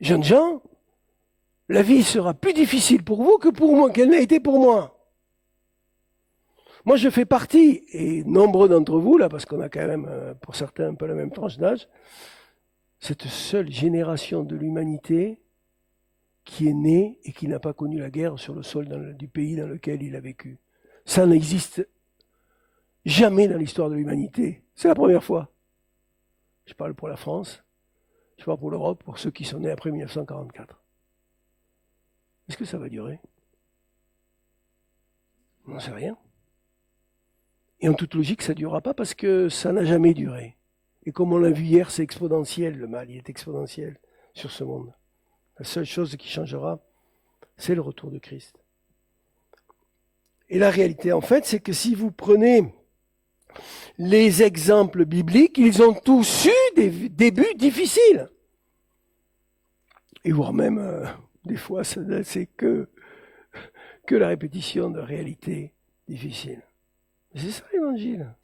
Jeunes gens, la vie sera plus difficile pour vous que pour moi, qu'elle n'a été pour moi. Moi, je fais partie, et nombreux d'entre vous, là, parce qu'on a quand même, pour certains, un peu la même tranche d'âge, cette seule génération de l'humanité qui est née et qui n'a pas connu la guerre sur le sol du pays dans lequel il a vécu. Ça n'existe jamais dans l'histoire de l'humanité. C'est la première fois. Je parle pour la France, je parle pour l'Europe, pour ceux qui sont nés après 1944. Est-ce que ça va durer? On n'en sait rien. Et en toute logique, ça ne durera pas parce que ça n'a jamais duré. Et comme on l'a vu hier, c'est exponentiel, le mal, il est exponentiel sur ce monde. La seule chose qui changera, c'est le retour de Christ. Et la réalité, en fait, c'est que si vous prenez les exemples bibliques, ils ont tous eu des débuts difficiles. Et voire même, des fois, c'est que la répétition de réalités difficiles. Mais c'est ça l'évangile.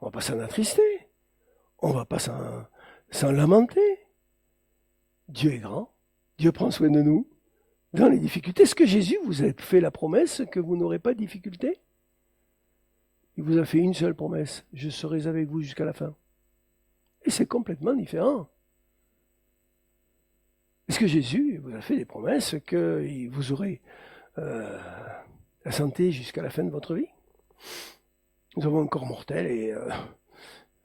On ne va pas s'en attrister. On ne va pas s'en lamenter. Dieu est grand. Dieu prend soin de nous dans les difficultés. Est-ce que Jésus vous a fait la promesse que vous n'aurez pas de difficultés? Il vous a fait une seule promesse. Je serai avec vous jusqu'à la fin. Et c'est complètement différent. Est-ce que Jésus vous a fait des promesses que vous aurez la santé jusqu'à la fin de votre vie? Nous avons un corps mortel et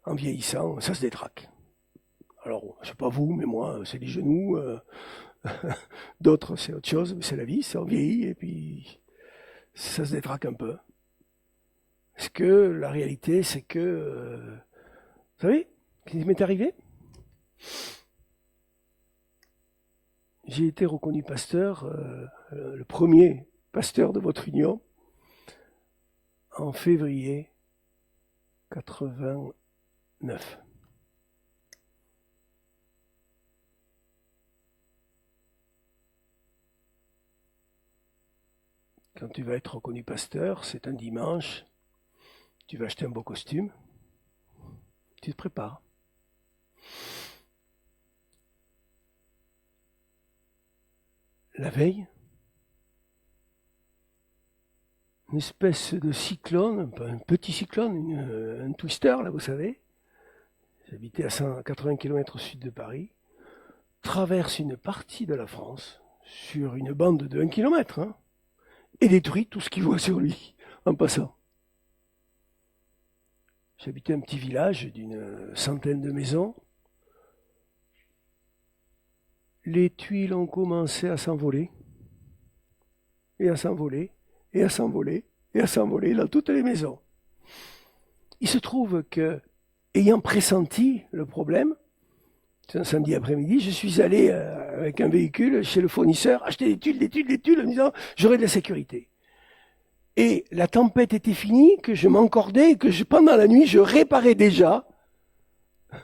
en vieillissant, ça se détraque. Alors, je ne sais pas vous, mais moi, c'est les genoux. D'autres, c'est autre chose, mais c'est la vie, ça vieillit et puis ça se détraque un peu. Est-ce que la réalité, c'est que... vous savez, ce qui m'est arrivé? J'ai été reconnu pasteur, le premier pasteur de votre union, en février 89. Quand tu vas être reconnu pasteur, c'est un dimanche, tu vas acheter un beau costume, tu te prépares. La veille, une espèce de cyclone, un petit cyclone, un twister, là, vous savez, j'habitais à 180 km au sud de Paris, traverse une partie de la France sur une bande de 1 km, et détruit tout ce qu'il voit sur lui en passant. J'habitais un petit village d'une centaine de maisons. Les tuiles ont commencé à s'envoler, et à s'envoler, et à s'envoler, et à s'envoler dans toutes les maisons. Il se trouve que, ayant pressenti le problème, c'est un samedi après-midi, je suis allé avec un véhicule chez le fournisseur acheter des tuiles, en me disant j'aurai de la sécurité. Et la tempête était finie, que je m'encordais et que pendant la nuit, je réparais déjà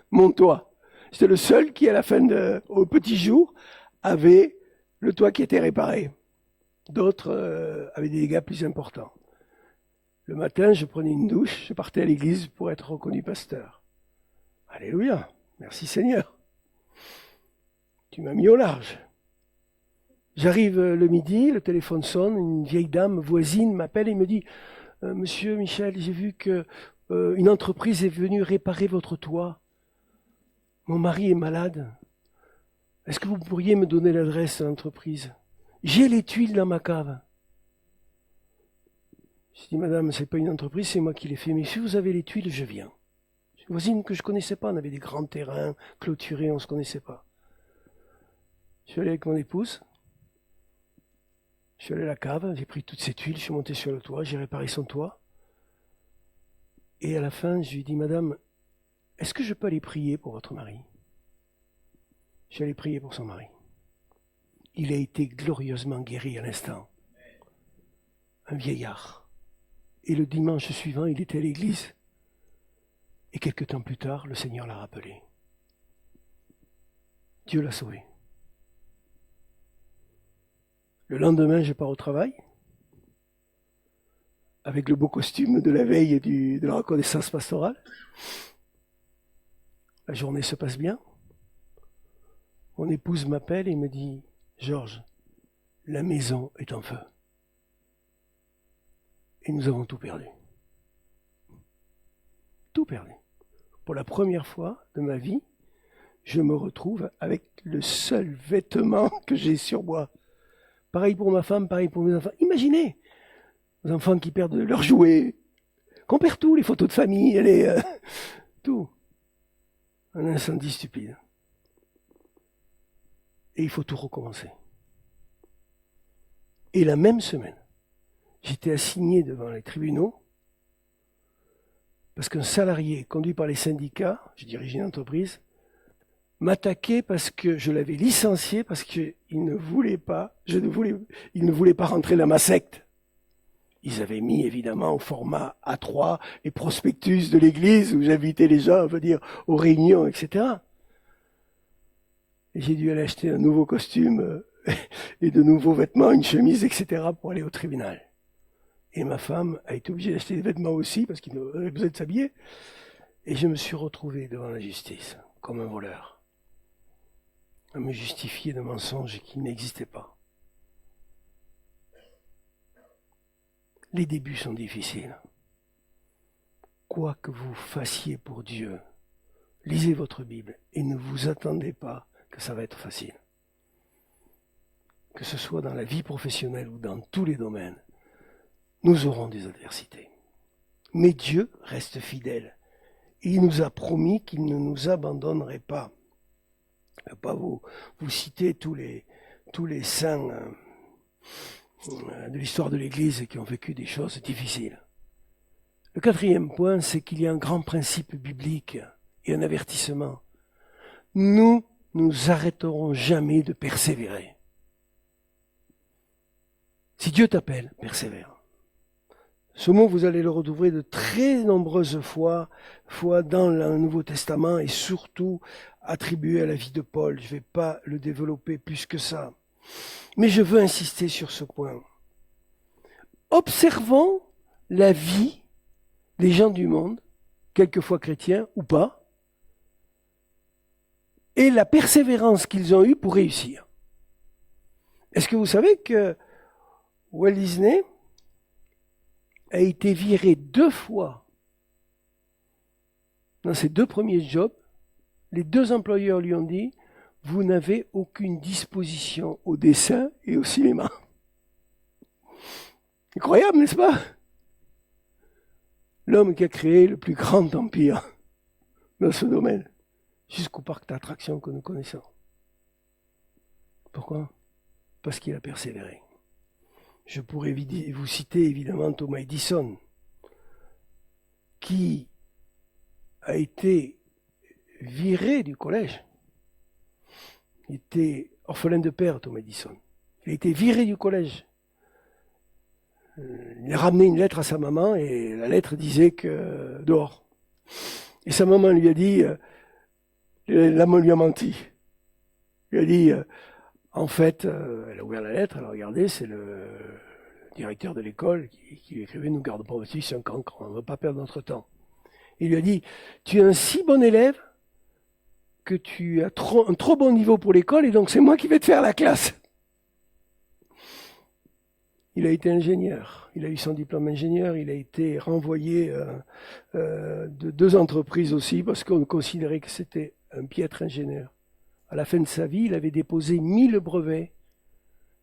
mon toit. J'étais le seul qui, à la fin au petit jour, avait le toit qui était réparé. D'autres avaient des dégâts plus importants. Le matin, je prenais une douche, je partais à l'église pour être reconnu pasteur. Alléluia, merci Seigneur. Tu m'as mis au large. J'arrive le midi, le téléphone sonne, une vieille dame voisine m'appelle et me dit « Monsieur Michel, j'ai vu que une entreprise est venue réparer votre toit. Mon mari est malade. Est-ce que vous pourriez me donner l'adresse de l'entreprise? J'ai les tuiles dans ma cave. » Je dis « Madame, c'est pas une entreprise, c'est moi qui l'ai fait. Mais si vous avez les tuiles, je viens. » Une voisine que je connaissais pas, on avait des grands terrains clôturés, on se connaissait pas. Je suis allé avec mon épouse. Je suis allé à la cave, j'ai pris toutes ces tuiles, je suis monté sur le toit, j'ai réparé son toit. Et à la fin, je lui ai dit, Madame, est-ce que je peux aller prier pour votre mari? Je suis allé prier pour son mari. il a été glorieusement guéri à l'instant. Un vieillard. Et le dimanche suivant, il était à l'église. Et quelque temps plus tard, le Seigneur l'a rappelé. Dieu l'a sauvé. Le lendemain, je pars au travail, avec le beau costume de la veille de la reconnaissance pastorale. La journée se passe bien. Mon épouse m'appelle et me dit « Georges, la maison est en feu. » Et nous avons tout perdu. Tout perdu. Pour la première fois de ma vie, je me retrouve avec le seul vêtement que j'ai sur moi. Pareil pour ma femme, pareil pour mes enfants. Imaginez, les enfants qui perdent leurs jouets, qu'on perd tout, les photos de famille, tout. Un incendie stupide. Et il faut tout recommencer. Et la même semaine, j'étais assigné devant les tribunaux parce qu'un salarié conduit par les syndicats, je dirigeais une entreprise, m'attaquait parce que je l'avais licencié parce qu'il ne voulait pas, il ne voulait pas rentrer dans ma secte. Ils avaient mis évidemment au format A3 les prospectus de l'église où j'invitais les gens à venir aux réunions, etc. Et j'ai dû aller acheter un nouveau costume et de nouveaux vêtements, une chemise, etc. pour aller au tribunal. Et ma femme a été obligée d'acheter des vêtements aussi parce qu'il avait besoin de s'habiller. Et je me suis retrouvé devant la justice comme un voleur, à me justifier de mensonges qui n'existaient pas. Les débuts sont difficiles. Quoi que vous fassiez pour Dieu, lisez votre Bible et ne vous attendez pas que ça va être facile. Que ce soit dans la vie professionnelle ou dans tous les domaines, nous aurons des adversités. Mais Dieu reste fidèle. Et il nous a promis qu'il ne nous abandonnerait pas. Je ne vais pas vous citer tous les saints de l'histoire de l'Église qui ont vécu des choses difficiles. Le quatrième point, c'est qu'il y a un grand principe biblique et un avertissement. Nous arrêterons jamais de persévérer. Si Dieu t'appelle, persévère. Ce mot, vous allez le retrouver de très nombreuses fois dans le Nouveau Testament et surtout attribué à la vie de Paul. Je ne vais pas le développer plus que ça. Mais je veux insister sur ce point. Observons la vie des gens du monde, quelquefois chrétiens ou pas, et la persévérance qu'ils ont eue pour réussir. Est-ce que vous savez que Walt Disney a été viré 2 fois dans ses 2 premiers jobs? Les 2 employeurs lui ont dit « Vous n'avez aucune disposition au dessin et au cinéma. » Incroyable, n'est-ce pas? L'homme qui a créé le plus grand empire dans ce domaine, jusqu'au parc d'attractions que nous connaissons. Pourquoi? Parce qu'il a persévéré. Je pourrais vous citer évidemment Thomas Edison, qui a été viré du collège. Il était orphelin de père, Thomas Edison. Il a été viré du collège. Il a ramené une lettre à sa maman et la lettre disait que dehors. Et sa maman lui a dit, l'homme lui a menti. Il lui a dit, en fait, elle a ouvert la lettre, elle a regardé, c'est le directeur de l'école qui lui écrivait « Nous gardons pas aussi 5 ans, on ne veut pas perdre notre temps ». Il lui a dit « Tu es un si bon élève que tu as un trop bon niveau pour l'école et donc c'est moi qui vais te faire la classe ». Il a été ingénieur, il a eu son diplôme ingénieur, il a été renvoyé de 2 entreprises aussi parce qu'on considérait que c'était un piètre ingénieur. À la fin de sa vie, il avait déposé 1000 brevets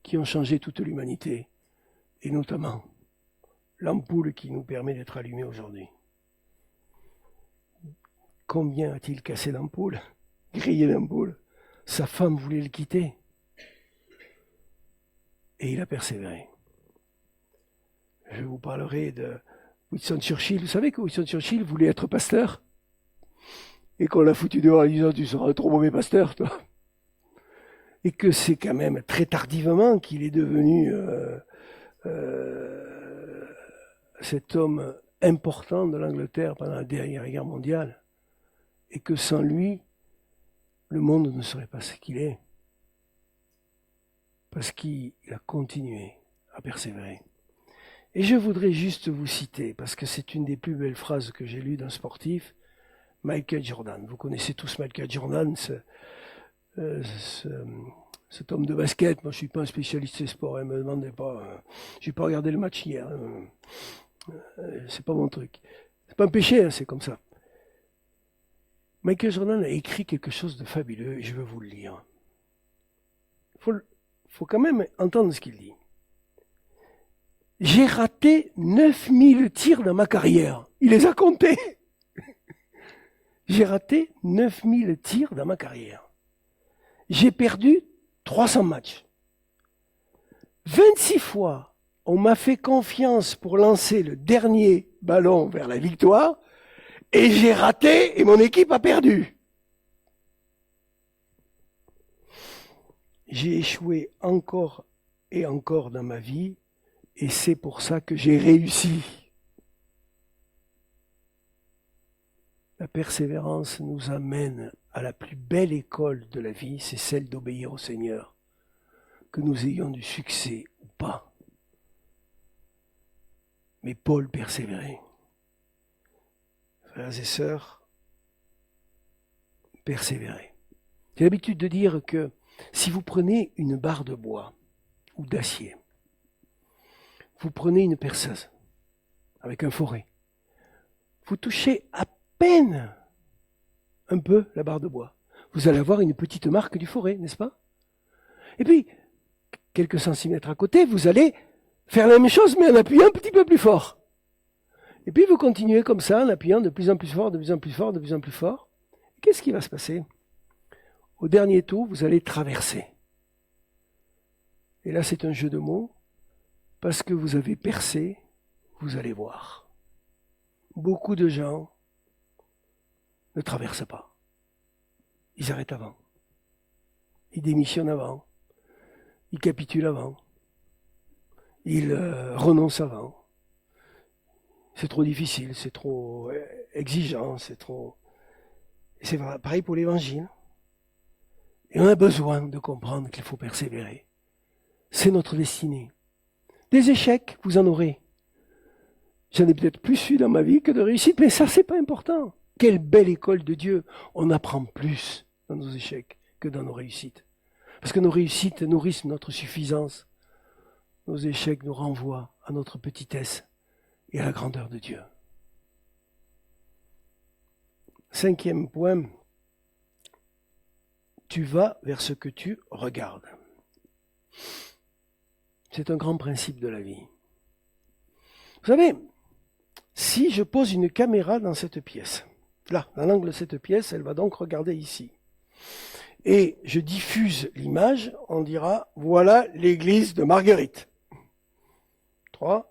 qui ont changé toute l'humanité, et notamment l'ampoule qui nous permet d'être allumés aujourd'hui. Combien a-t-il cassé l'ampoule, grillé l'ampoule? Sa femme voulait le quitter. Et il a persévéré. Je vous parlerai de Winston Churchill. Vous savez que Winston Churchill voulait être pasteur? Et qu'on l'a foutu dehors en disant « Tu seras un trop mauvais pasteur, toi ». et que c'est quand même très tardivement qu'il est devenu cet homme important de l'Angleterre pendant la dernière guerre mondiale, et que sans lui, le monde ne serait pas ce qu'il est, parce qu'il a continué à persévérer. Et je voudrais juste vous citer, parce que c'est une des plus belles phrases que j'ai lues d'un sportif, Michael Jordan. Vous connaissez tous Michael Jordan, cet homme de basket. Moi, je suis pas un spécialiste des sports, ne me demandez pas. J'ai pas regardé le match hier. C'est pas mon truc. C'est pas un péché, hein, c'est comme ça. Michael Jordan a écrit quelque chose de fabuleux et je veux vous le lire. Faut quand même entendre ce qu'il dit. J'ai raté 9000 tirs dans ma carrière. Il les a comptés. J'ai raté 9000 tirs dans ma carrière. J'ai perdu 300 matchs. 26 fois, on m'a fait confiance pour lancer le dernier ballon vers la victoire et j'ai raté et mon équipe a perdu. J'ai échoué encore et encore dans ma vie et c'est pour ça que j'ai réussi. La persévérance nous amène à la plus belle école de la vie, c'est celle d'obéir au Seigneur. Que nous ayons du succès ou pas. Mais Paul persévérait. Frères et sœurs, persévérez. J'ai l'habitude de dire que si vous prenez une barre de bois ou d'acier, vous prenez une perceuse avec un forêt, vous touchez à peine un peu la barre de bois, vous allez avoir une petite marque du forêt, n'est-ce pas? Et puis, quelques centimètres à côté, vous allez faire la même chose, mais en appuyant un petit peu plus fort. Et puis, vous continuez comme ça, en appuyant de plus en plus fort, de plus en plus fort, de plus en plus fort. Qu'est-ce qui va se passer? Au dernier tour, vous allez traverser. Et là, c'est un jeu de mots, parce que vous avez percé, vous allez voir. Beaucoup de gens ne traversent pas. Ils arrêtent avant. Ils démissionnent avant. Ils capitulent avant. Ils renoncent avant. C'est trop difficile, c'est trop exigeant, c'est trop... Et c'est pareil pour l'évangile. Et on a besoin de comprendre qu'il faut persévérer. C'est notre destinée. Des échecs, vous en aurez. J'en ai peut-être plus eu dans ma vie que de réussite, mais ça, c'est pas important. Quelle belle école de Dieu. On apprend plus dans nos échecs que dans nos réussites. Parce que nos réussites nourrissent notre suffisance. Nos échecs nous renvoient à notre petitesse et à la grandeur de Dieu. 5e point, tu vas vers ce que tu regardes. C'est un grand principe de la vie. Vous savez, si je pose une caméra dans cette pièce, là, dans l'angle de cette pièce, elle va donc regarder ici. Et je diffuse l'image, on dira, voilà l'église de Marguerite. 3,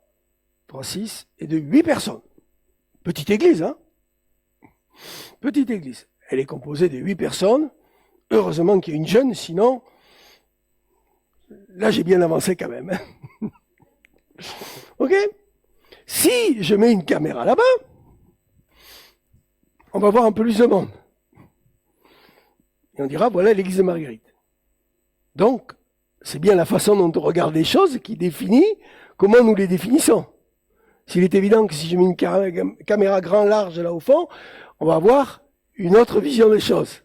6, et de 8 personnes. Petite église, hein? Petite église. Elle est composée de 8 personnes. Heureusement qu'il y a une jeune, sinon, là j'ai bien avancé quand même. Ok? Si je mets une caméra là-bas, on va voir un peu plus de monde. Et on dira, voilà l'église de Marguerite. Donc, c'est bien la façon dont on regarde les choses qui définit comment nous les définissons. S'il est évident que si je mets une caméra grand large là au fond, on va avoir une autre vision des choses.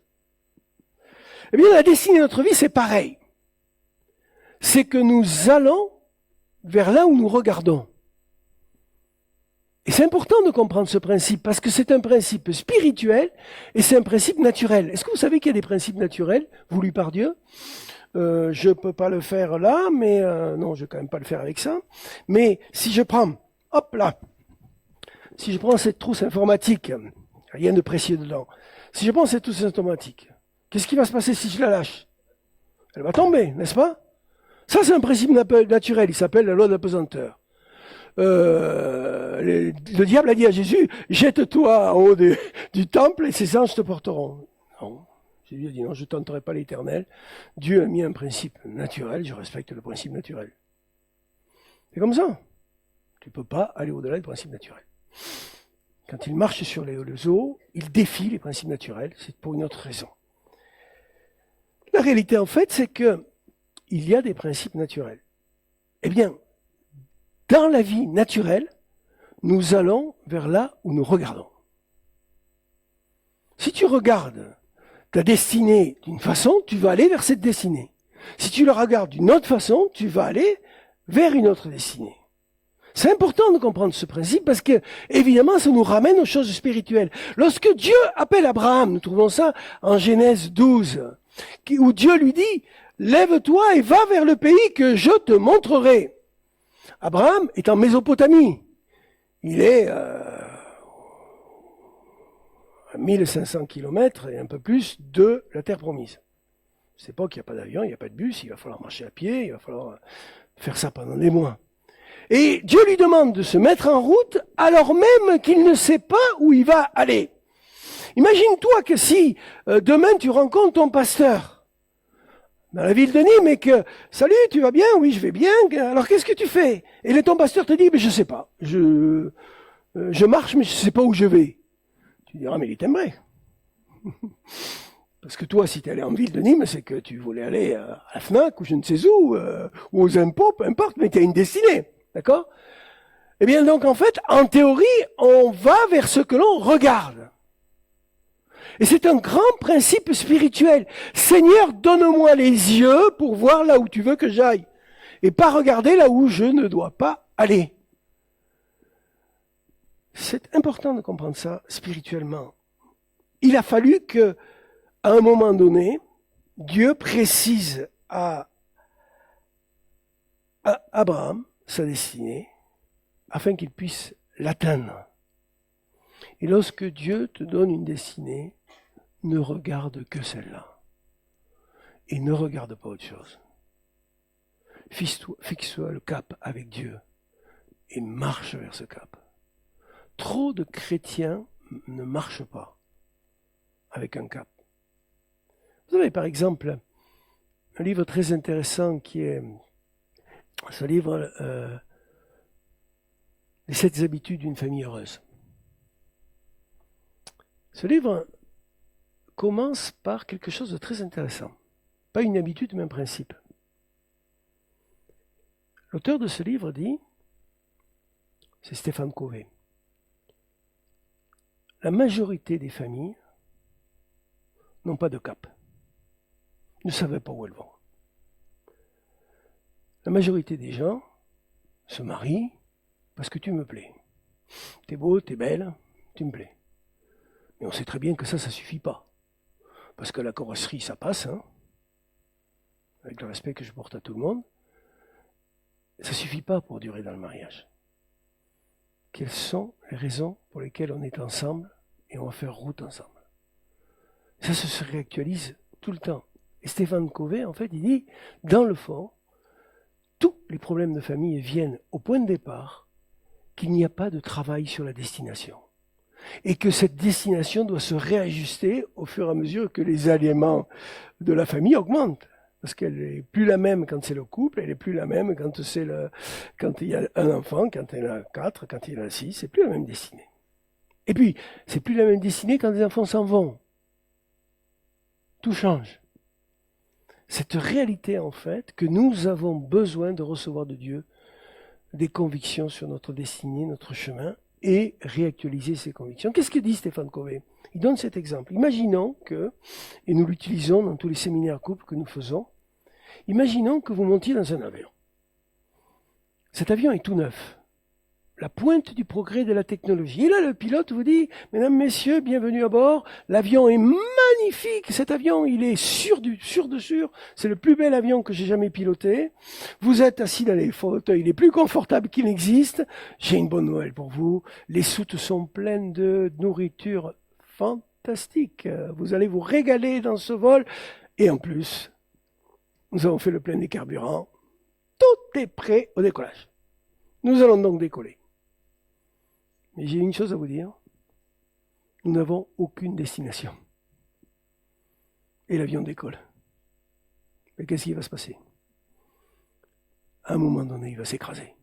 Eh bien, la destinée de notre vie, c'est pareil. C'est que nous allons vers là où nous regardons. Et c'est important de comprendre ce principe, parce que c'est un principe spirituel et c'est un principe naturel. Est-ce que vous savez qu'il y a des principes naturels voulus par Dieu? Je peux pas le faire là, mais non, je vais quand même pas le faire avec ça. Mais si je prends, hop là, si je prends cette trousse informatique, rien de précieux dedans. Si je prends cette trousse informatique, qu'est-ce qui va se passer si je la lâche? Elle va tomber, n'est-ce pas? Ça, c'est un principe naturel, il s'appelle la loi de la pesanteur. Le diable a dit à Jésus, jette-toi en haut du temple et ses anges te porteront. Non, Jésus a dit non, je ne tenterai pas l'Éternel. Dieu a mis un principe naturel, je respecte le principe naturel. C'est comme ça. Tu ne peux pas aller au-delà du principe naturel. Quand il marche sur les eaux, il défie les principes naturels, c'est pour une autre raison. La réalité, en fait, c'est que il y a des principes naturels. Eh bien, dans la vie naturelle, nous allons vers là où nous regardons. Si tu regardes ta destinée d'une façon, tu vas aller vers cette destinée. Si tu la regardes d'une autre façon, tu vas aller vers une autre destinée. C'est important de comprendre ce principe parce que, évidemment, ça nous ramène aux choses spirituelles. Lorsque Dieu appelle Abraham, nous trouvons ça en Genèse 12, où Dieu lui dit, lève-toi et va vers le pays que je te montrerai. Abraham est en Mésopotamie. Il est à 1500 kilomètres et un peu plus de la terre promise. C'est pas qu'il n'y a pas d'avion, il n'y a pas de bus, il va falloir marcher à pied, il va falloir faire ça pendant des mois. Et Dieu lui demande de se mettre en route alors même qu'il ne sait pas où il va aller. Imagine-toi que si demain tu rencontres ton pasteur dans la ville de Nîmes et que « Salut, tu vas bien? Oui, je vais bien. Alors qu'est-ce que tu fais ?» Et ton pasteur te dit « Mais je sais pas. Je marche mais je sais pas où je vais. » Tu diras « Mais il est timbré. » Parce que toi, si tu es allé en ville de Nîmes, c'est que tu voulais aller à la FNAC ou je ne sais où, ou aux impôts, peu importe, mais tu as une destinée. D'accord? Eh bien, donc, en fait, en théorie, on va vers ce que l'on regarde. Et c'est un grand principe spirituel. Seigneur, donne-moi les yeux pour voir là où tu veux que j'aille. Et pas regarder là où je ne dois pas aller. C'est important de comprendre ça spirituellement. Il a fallu que, à un moment donné, Dieu précise à Abraham sa destinée, afin qu'il puisse l'atteindre. Et lorsque Dieu te donne une destinée, ne regarde que celle-là. Et ne regarde pas autre chose. Fixe-toi le cap avec Dieu et marche vers ce cap. Trop de chrétiens ne marchent pas avec un cap. Vous avez par exemple un livre très intéressant qui est ce livre Les 7 habitudes d'une famille heureuse. Ce livre commence par quelque chose de très intéressant. Pas une habitude, mais un principe. L'auteur de ce livre dit, c'est Stéphane Covey, la majorité des familles n'ont pas de cap, ne savent pas où elles vont. La majorité des gens se marient parce que tu me plais. T'es beau, t'es belle, tu me plais. Mais on sait très bien que ça suffit pas. Parce que la carrosserie, ça passe, hein, avec le respect que je porte à tout le monde. Ça suffit pas pour durer dans le mariage. Quelles sont les raisons pour lesquelles on est ensemble et on va faire route ensemble? Ça se réactualise tout le temps. Et Stéphane Covey, en fait, il dit, dans le fond, tous les problèmes de famille viennent au point de départ qu'il n'y a pas de travail sur la destination. Et que cette destination doit se réajuster au fur et à mesure que les éléments de la famille augmentent. Parce qu'elle n'est plus la même quand c'est le couple, elle n'est plus la même quand il y a un enfant, quand il y en a 4, quand il y en a 6, c'est plus la même destinée. Et puis, c'est plus la même destinée quand les enfants s'en vont. Tout change. Cette réalité, en fait, que nous avons besoin de recevoir de Dieu des convictions sur notre destinée, notre chemin, et réactualiser ces convictions. Qu'est-ce que dit Stéphane Covey? Il donne cet exemple. Imaginons que, et nous l'utilisons dans tous les séminaires couples que nous faisons, imaginons que vous montiez dans un avion. Cet avion est tout neuf. La pointe du progrès de la technologie. Et là, le pilote vous dit, mesdames, messieurs, bienvenue à bord. L'avion est magnifique. Cet avion, il est sûr. C'est le plus bel avion que j'ai jamais piloté. Vous êtes assis dans les fauteuils les plus confortables qu'il existe. J'ai une bonne nouvelle pour vous. Les soutes sont pleines de nourriture fantastique. Vous allez vous régaler dans ce vol. Et en plus, nous avons fait le plein des carburants. Tout est prêt au décollage. Nous allons donc décoller. Mais j'ai une chose à vous dire. Nous n'avons aucune destination. et l'avion décolle. Mais qu'est-ce qui va se passer? À un moment donné, il va s'écraser.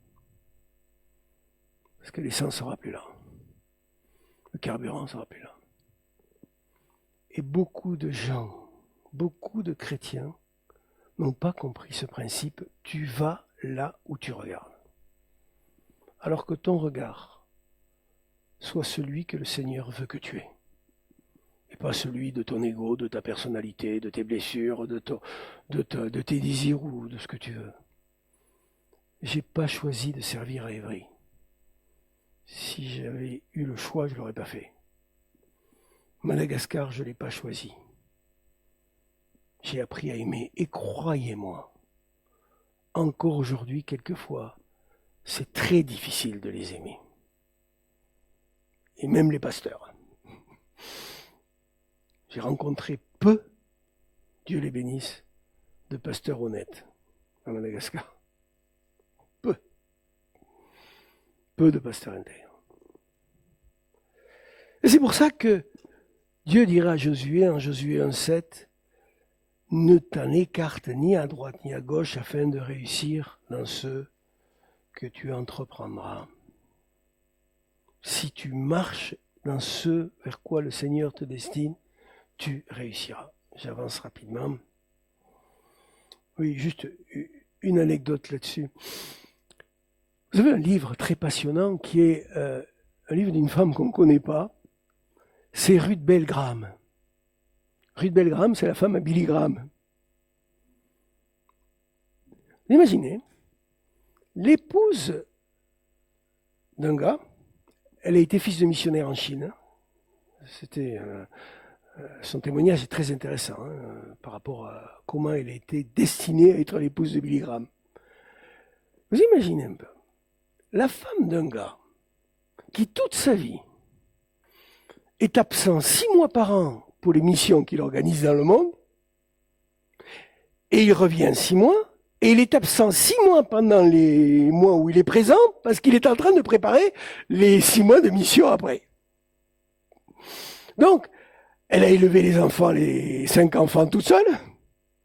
Parce que l'essence ne sera plus là. Le carburant ne sera plus là. Et beaucoup de gens, beaucoup de chrétiens n'ont pas compris ce principe. Tu vas là où tu regardes. Alors que ton regard soit celui que le Seigneur veut que tu aies. Et pas celui de ton ego, de ta personnalité, de tes blessures, de tes désirs ou de ce que tu veux. J'ai pas choisi de servir à Évry. Si j'avais eu le choix, je ne l'aurais pas fait. Madagascar, je ne l'ai pas choisi. J'ai appris à aimer. Et croyez-moi, encore aujourd'hui, quelquefois, c'est très difficile de les aimer. Et même les pasteurs. J'ai rencontré peu, Dieu les bénisse, de pasteurs honnêtes à Madagascar. Peu. Peu de pasteurs intègres. Et c'est pour ça que Dieu dira à Josué, en Josué 1,7, ne t'en écarte ni à droite ni à gauche afin de réussir dans ce que tu entreprendras. Si tu marches dans ce vers quoi le Seigneur te destine, tu réussiras. J'avance rapidement. Oui, juste une anecdote là-dessus. Vous avez un livre très passionnant qui est un livre d'une femme qu'on ne connaît pas. C'est Ruth Bell Graham. Ruth Bell Graham, c'est la femme à Billy Graham. Imaginez, l'épouse d'un gars, elle a été fils de missionnaire en Chine. C'était son témoignage est très intéressant par rapport à comment elle a été destinée à être l'épouse de Billy Graham. Vous imaginez un peu, la femme d'un gars qui toute sa vie est absent 6 mois par an pour les missions qu'il organise dans le monde, et il revient 6 mois, et il est absent 6 mois pendant les mois où il est présent, parce qu'il est en train de préparer les 6 mois de mission après. Donc, elle a élevé les enfants, les 5 enfants toute seule,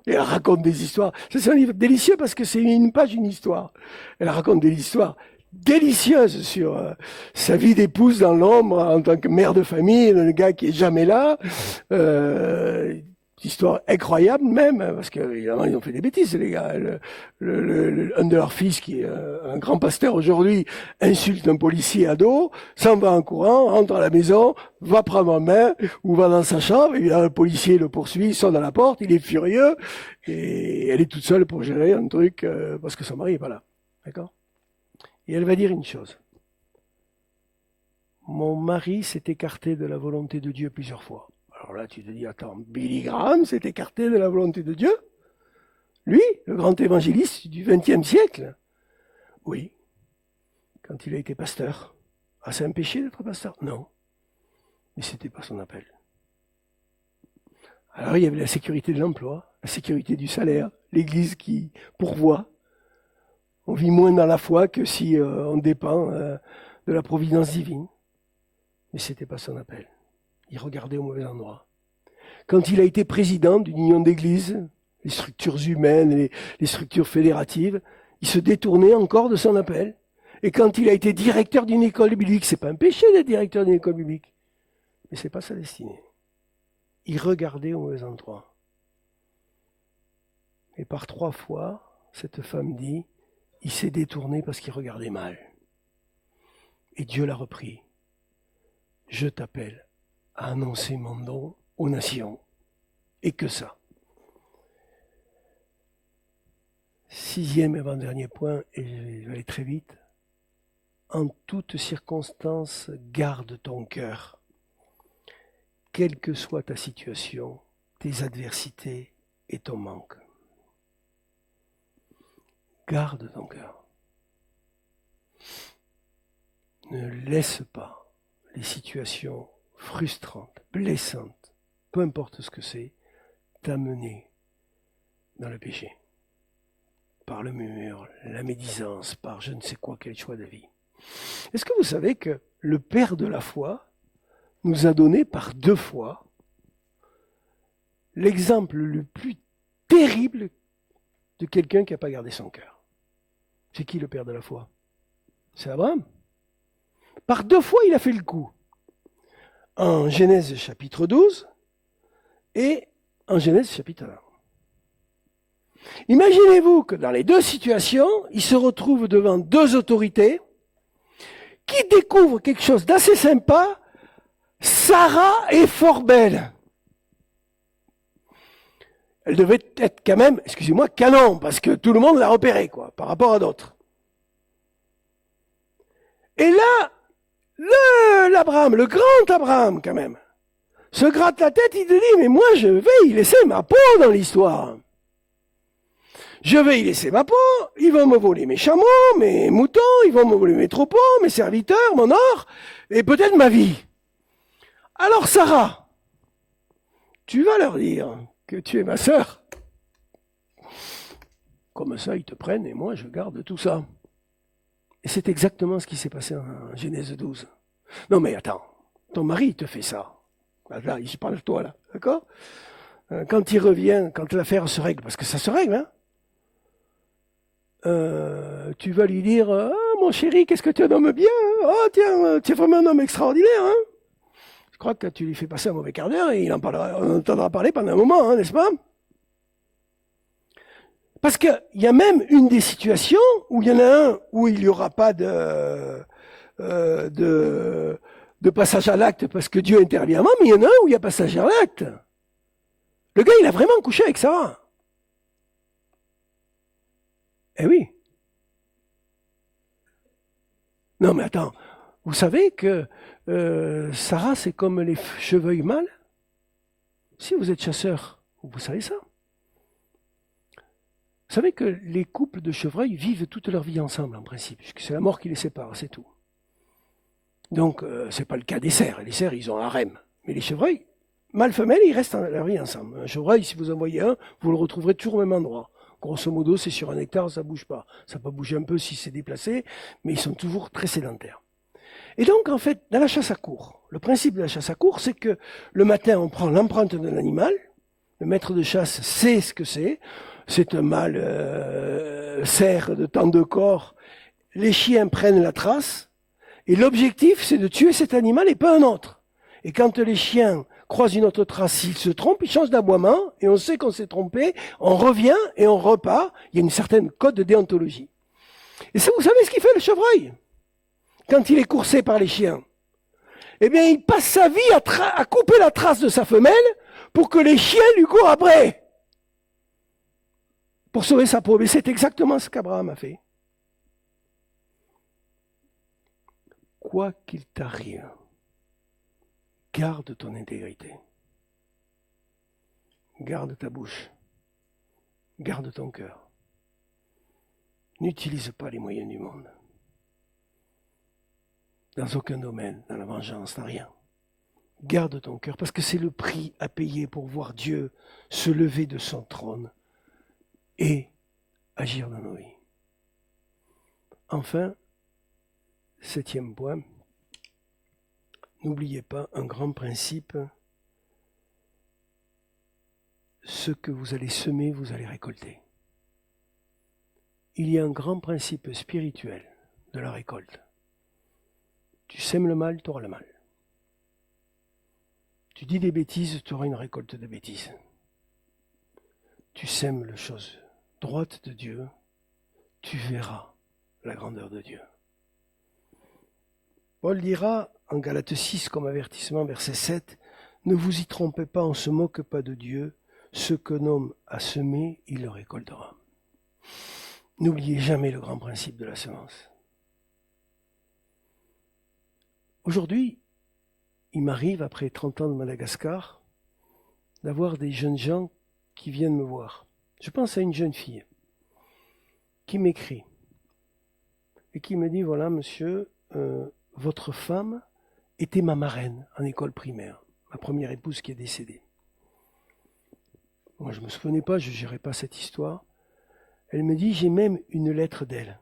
et elle raconte des histoires. C'est un livre délicieux parce que c'est une page, une histoire. Elle raconte des histoires délicieuse sur sa vie d'épouse dans l'ombre en tant que mère de famille, le gars qui est jamais là. Histoire incroyable même, parce que évidemment ils ont fait des bêtises les gars. Un de leurs fils, qui est un grand pasteur aujourd'hui, insulte un policier à dos, s'en va en courant, rentre à la maison, va prendre en main ou va dans sa chambre, et là, le policier le poursuit, sonne à la porte, il est furieux, et elle est toute seule pour gérer un truc parce que son mari est pas là. D'accord ? Et elle va dire une chose. Mon mari s'est écarté de la volonté de Dieu plusieurs fois. Alors là, tu te dis, attends, Billy Graham s'est écarté de la volonté de Dieu? Lui, le grand évangéliste du XXe siècle? Oui. Quand il a été pasteur. Ah, c'est un péché d'être pasteur? Non. Mais c'était pas son appel. Alors il y avait la sécurité de l'emploi, la sécurité du salaire, l'église qui pourvoit. On vit moins dans la foi que si on dépend de la providence divine. Mais ce n'était pas son appel. Il regardait au mauvais endroit. Quand il a été président d'une union d'églises, les structures humaines, les structures fédératives, il se détournait encore de son appel. Et quand il a été directeur d'une école biblique, c'est pas un péché d'être directeur d'une école biblique, mais c'est pas sa destinée. Il regardait au mauvais endroit. Et par 3 fois, cette femme dit, il s'est détourné parce qu'il regardait mal. Et Dieu l'a repris. Je t'appelle à annoncer mon nom aux nations. Et que ça. 6e et avant-dernier point, et je vais aller très vite. En toutes circonstances, garde ton cœur. Quelle que soit ta situation, tes adversités et ton manque. Garde ton cœur. Ne laisse pas les situations frustrantes, blessantes, peu importe ce que c'est, t'amener dans le péché. Par le murmure, la médisance, par je ne sais quoi, quel choix de vie. Est-ce que vous savez que le Père de la foi nous a donné par 2 fois l'exemple le plus terrible de quelqu'un qui n'a pas gardé son cœur. C'est qui le père de la foi? C'est Abraham. Par 2 fois, il a fait le coup. En Genèse chapitre 12 et en Genèse chapitre 1. Imaginez-vous que dans les 2 situations, il se retrouve devant 2 autorités qui découvrent quelque chose d'assez sympa. Sarah est fort belle. Elle devait être quand même, excusez-moi, canon, parce que tout le monde l'a repérée, quoi, par rapport à d'autres. Et là, l'Abraham, le grand Abraham, quand même, se gratte la tête, il te dit, mais moi, je vais y laisser ma peau dans l'histoire. Je vais y laisser ma peau, ils vont me voler mes chameaux, mes moutons, ils vont me voler mes troupeaux, mes serviteurs, mon or, et peut-être ma vie. Alors, Sarah, tu vas leur dire que tu es ma sœur. Comme ça, ils te prennent et moi, je garde tout ça. Et c'est exactement ce qui s'est passé en Genèse 12. Non mais attends, ton mari te fait ça. Là, je parle de toi là, d'accord? Quand il revient, quand l'affaire se règle, parce que ça se règle, hein, tu vas lui dire, ah, mon chéri, qu'est-ce que tu es un homme bien, hein? Oh tiens, tu es vraiment un homme extraordinaire, hein? Je crois que tu lui fais passer un mauvais quart d'heure et on entendra parler pendant un moment, hein, n'est-ce pas? Parce qu'il y a même une des situations où il y en a un où il n'y aura pas de passage à l'acte parce que Dieu intervient avant, mais il y en a un où il y a passage à l'acte. Le gars, il a vraiment couché avec Sarah. Eh oui. Non, mais attends. Vous savez que Sarah, c'est comme les chevreuils mâles? Si vous êtes chasseur, vous savez ça? Vous savez que les couples de chevreuils vivent toute leur vie ensemble, en principe, puisque c'est la mort qui les sépare, c'est tout. Donc, c'est pas le cas des cerfs. Les cerfs, ils ont un harem. Mais les chevreuils, mâle, femelle, ils restent leur vie ensemble. Un chevreuil, si vous en voyez un, vous le retrouverez toujours au même endroit. Grosso modo, c'est sur un hectare, ça bouge pas. Ça peut bouger un peu si c'est déplacé, mais ils sont toujours très sédentaires. Et donc, en fait, dans la chasse à courre, le principe de la chasse à courre, c'est que le matin, on prend l'empreinte de l'animal. Le maître de chasse sait ce que c'est. C'est un mâle cerf de tant de corps. Les chiens prennent la trace. Et l'objectif, c'est de tuer cet animal et pas un autre. Et quand les chiens croisent une autre trace, s'ils se trompent, ils changent d'aboiement, et on sait qu'on s'est trompé, on revient et on repart. Il y a une certaine code de déontologie. Et ça, vous savez ce qu'il fait le chevreuil quand il est coursé par les chiens? Eh bien, il passe sa vie à couper la trace de sa femelle pour que les chiens lui courent après. Pour sauver sa peau. Mais c'est exactement ce qu'Abraham a fait. Quoi qu'il t'arrive, garde ton intégrité. Garde ta bouche. Garde ton cœur. N'utilise pas les moyens du monde. Dans aucun domaine, dans la vengeance, dans rien. Garde ton cœur, parce que c'est le prix à payer pour voir Dieu se lever de son trône et agir dans nos vies. Enfin, 7e point, n'oubliez pas un grand principe, ce que vous allez semer, vous allez récolter. Il y a un grand principe spirituel de la récolte. Tu sèmes le mal, tu auras le mal. Tu dis des bêtises, tu auras une récolte de bêtises. Tu sèmes les choses droites de Dieu, tu verras la grandeur de Dieu. Paul dira en Galates 6 comme avertissement, verset 7, « Ne vous y trompez pas, on ne se moque pas de Dieu, ce qu'un homme a semé, il le récoltera. » N'oubliez jamais le grand principe de la semence. Aujourd'hui, il m'arrive, après 30 ans de Madagascar, d'avoir des jeunes gens qui viennent me voir. Je pense à une jeune fille qui m'écrit et qui me dit, voilà monsieur, votre femme était ma marraine en école primaire, ma première épouse qui est décédée. Moi je ne me souvenais pas, je ne gérais pas cette histoire. Elle me dit, j'ai même une lettre d'elle.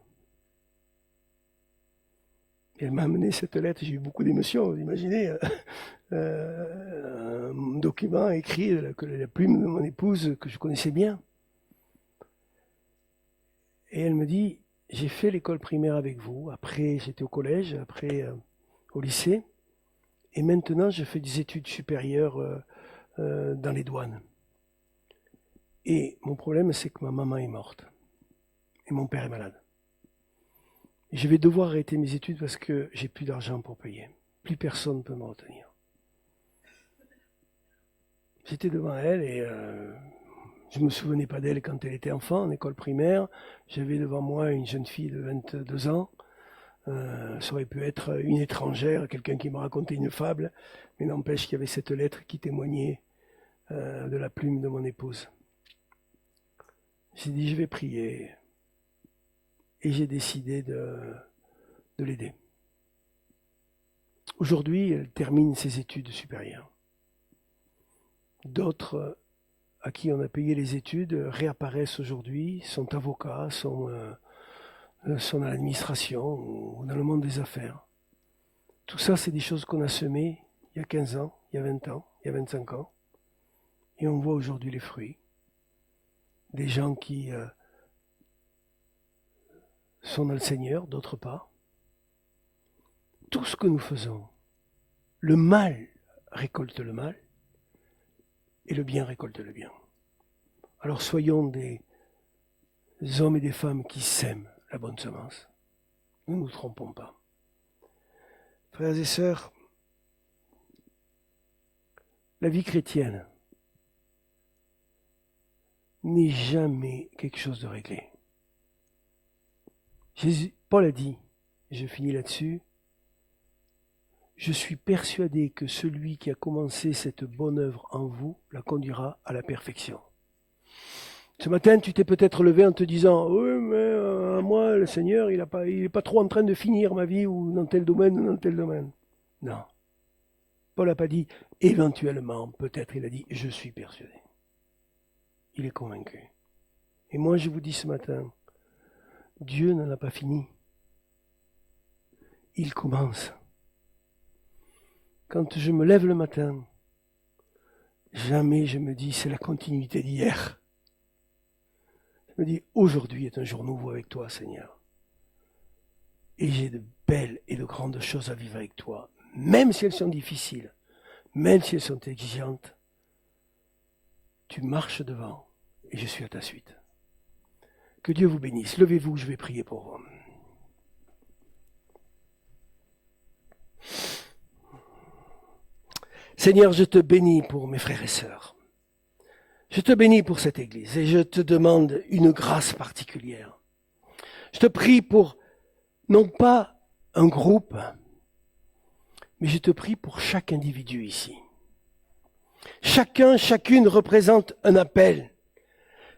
Elle m'a amené cette lettre, j'ai eu beaucoup d'émotions, vous imaginez, un document écrit que la plume de mon épouse que je connaissais bien. Et elle me dit, j'ai fait l'école primaire avec vous, après j'étais au collège, après au lycée, et maintenant je fais des études supérieures dans les douanes. Et mon problème, c'est que ma maman est morte, et mon père est malade. Je vais devoir arrêter mes études parce que j'ai plus d'argent pour payer. Plus personne ne peut me retenir. J'étais devant elle et je me souvenais pas d'elle quand elle était enfant, en école primaire. J'avais devant moi une jeune fille de 22 ans. Ça aurait pu être une étrangère, quelqu'un qui me racontait une fable, mais n'empêche qu'il y avait cette lettre qui témoignait de la plume de mon épouse. J'ai dit, je vais prier. Et j'ai décidé de l'aider. Aujourd'hui, elle termine ses études supérieures. D'autres à qui on a payé les études réapparaissent aujourd'hui, sont avocats, sont dans l'administration ou dans le monde des affaires. Tout ça, c'est des choses qu'on a semées il y a 15 ans, il y a 20 ans, il y a 25 ans. Et on voit aujourd'hui les fruits. Des gens qui sont dans le Seigneur, d'autres pas. Tout ce que nous faisons, le mal récolte le mal et le bien récolte le bien. Alors soyons des hommes et des femmes qui sèment la bonne semence. Nous ne nous trompons pas. Frères et sœurs, la vie chrétienne n'est jamais quelque chose de réglé. Paul a dit, et je finis là-dessus, je suis persuadé que celui qui a commencé cette bonne œuvre en vous la conduira à la perfection. Ce matin, tu t'es peut-être levé en te disant, oui, mais moi, le Seigneur, il est pas trop en train de finir ma vie ou dans tel domaine ou dans tel domaine. Non. Paul n'a pas dit, éventuellement, peut-être, il a dit, je suis persuadé. Il est convaincu. Et moi, je vous dis ce matin, Dieu n'en a pas fini. Il commence. Quand je me lève le matin, jamais je me dis c'est la continuité d'hier. Je me dis aujourd'hui est un jour nouveau avec toi, Seigneur. Et j'ai de belles et de grandes choses à vivre avec toi, même si elles sont difficiles, même si elles sont exigeantes. Tu marches devant et je suis à ta suite. Que Dieu vous bénisse. Levez-vous, je vais prier pour vous. Seigneur, je te bénis pour mes frères et sœurs. Je te bénis pour cette Église et je te demande une grâce particulière. Je te prie pour, non pas un groupe, mais je te prie pour chaque individu ici. Chacun, chacune représente un appel.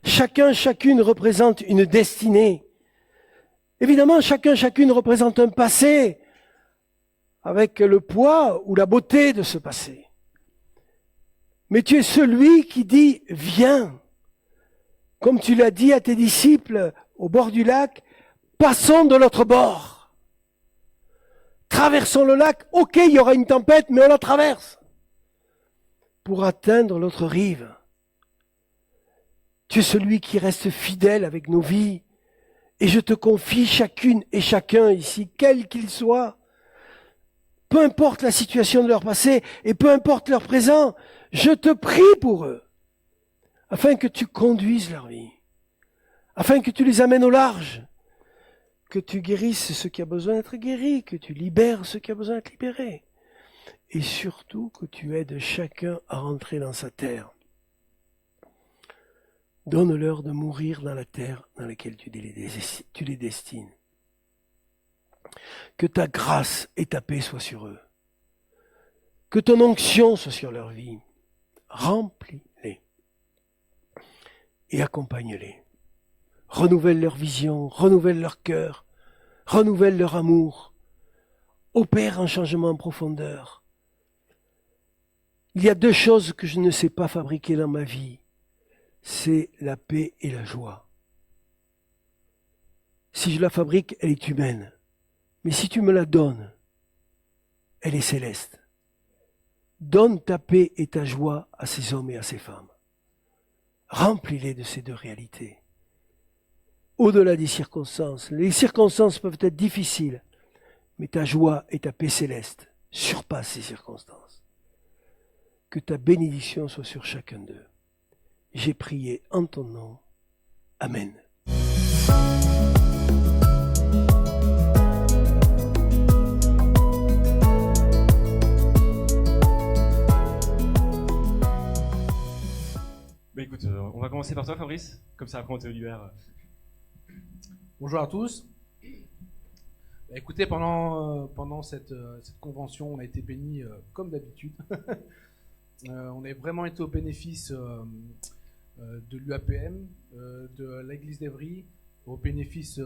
Chacun, chacune représente une destinée. Évidemment, chacun, chacune représente un passé avec le poids ou la beauté de ce passé. Mais tu es celui qui dit « Viens ». Comme tu l'as dit à tes disciples au bord du lac, passons de l'autre bord. Traversons le lac. Ok, il y aura une tempête, mais on la traverse pour atteindre l'autre rive. Tu es celui qui reste fidèle avec nos vies. Et je te confie chacune et chacun ici, quel qu'il soit, peu importe la situation de leur passé et peu importe leur présent, je te prie pour eux, afin que tu conduises leur vie, afin que tu les amènes au large, que tu guérisses ce qui a besoin d'être guéri, que tu libères ce qui a besoin d'être libéré, et surtout que tu aides chacun à rentrer dans sa terre. Donne-leur de mourir dans la terre dans laquelle tu les destines. Que ta grâce et ta paix soient sur eux. Que ton onction soit sur leur vie. Remplis-les et accompagne-les. Renouvelle leur vision, renouvelle leur cœur, renouvelle leur amour. Opère un changement en profondeur. Il y a deux choses que je ne sais pas fabriquer dans ma vie. C'est la paix et la joie. Si je la fabrique, elle est humaine. Mais si tu me la donnes, elle est céleste. Donne ta paix et ta joie à ces hommes et à ces femmes. Remplis-les de ces deux réalités. Au-delà des circonstances, les circonstances peuvent être difficiles, mais ta joie et ta paix céleste surpassent ces circonstances. Que ta bénédiction soit sur chacun d'eux. J'ai prié en ton nom. Amen. Bah écoute, on va commencer par toi Fabrice, comme ça après on Oliver. Bonjour à tous. Écoutez, pendant cette convention, on a été bénis comme d'habitude. On a vraiment été au bénéfice de l'UAPM, de l'église d'Evry, au bénéfice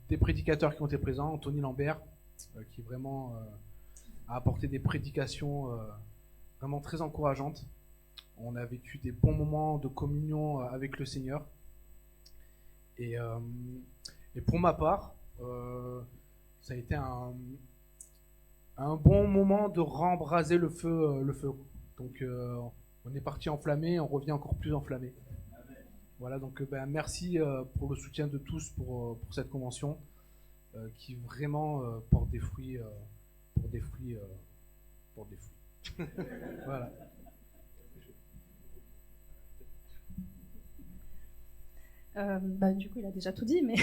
des prédicateurs qui ont été présents, Anthony Lambert, qui vraiment a apporté des prédications vraiment très encourageantes. On a vécu des bons moments de communion avec le Seigneur. Et pour ma part, ça a été un bon moment de rembraser le feu. Donc on est parti enflammé, on revient encore plus enflammé. Voilà, donc merci pour le soutien de tous pour cette convention qui vraiment porte des fruits. Voilà. Du coup, il a déjà tout dit, mais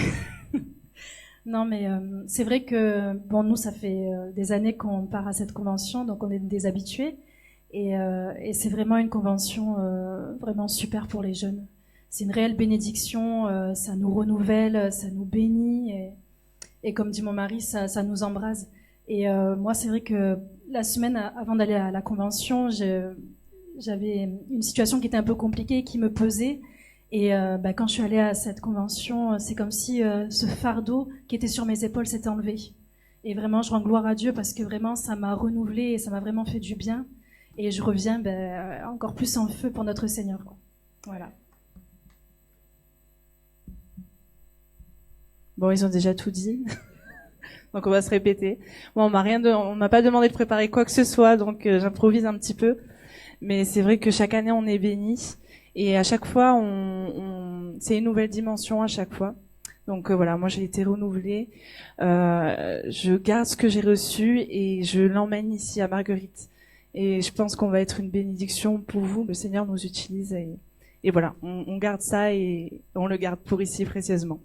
non, mais c'est vrai que bon, nous, ça fait des années qu'on part à cette convention, donc on est des habitués, et c'est vraiment une convention vraiment super pour les jeunes. C'est une réelle bénédiction, ça nous renouvelle, ça nous bénit, et comme dit mon mari, ça nous embrase. Et moi, c'est vrai que la semaine avant d'aller à la convention, j'avais une situation qui était un peu compliquée, qui me pesait. Et quand je suis allée à cette convention, c'est comme si ce fardeau qui était sur mes épaules s'était enlevé. Et vraiment, je rends gloire à Dieu parce que vraiment, ça m'a renouvelée et ça m'a vraiment fait du bien. Et je reviens encore plus en feu pour notre Seigneur, quoi. Voilà. Bon, ils ont déjà tout dit. Donc on va se répéter. Bon, on m'a pas demandé de préparer quoi que ce soit, donc j'improvise un petit peu. Mais c'est vrai que chaque année, on est béni. Et à chaque fois, c'est une nouvelle dimension à chaque fois. Donc voilà, moi j'ai été renouvelée. Je garde ce que j'ai reçu et je l'emmène ici à Marguerite. Et je pense qu'on va être une bénédiction pour vous. Le Seigneur nous utilise et voilà, on garde ça et on le garde pour ici précieusement.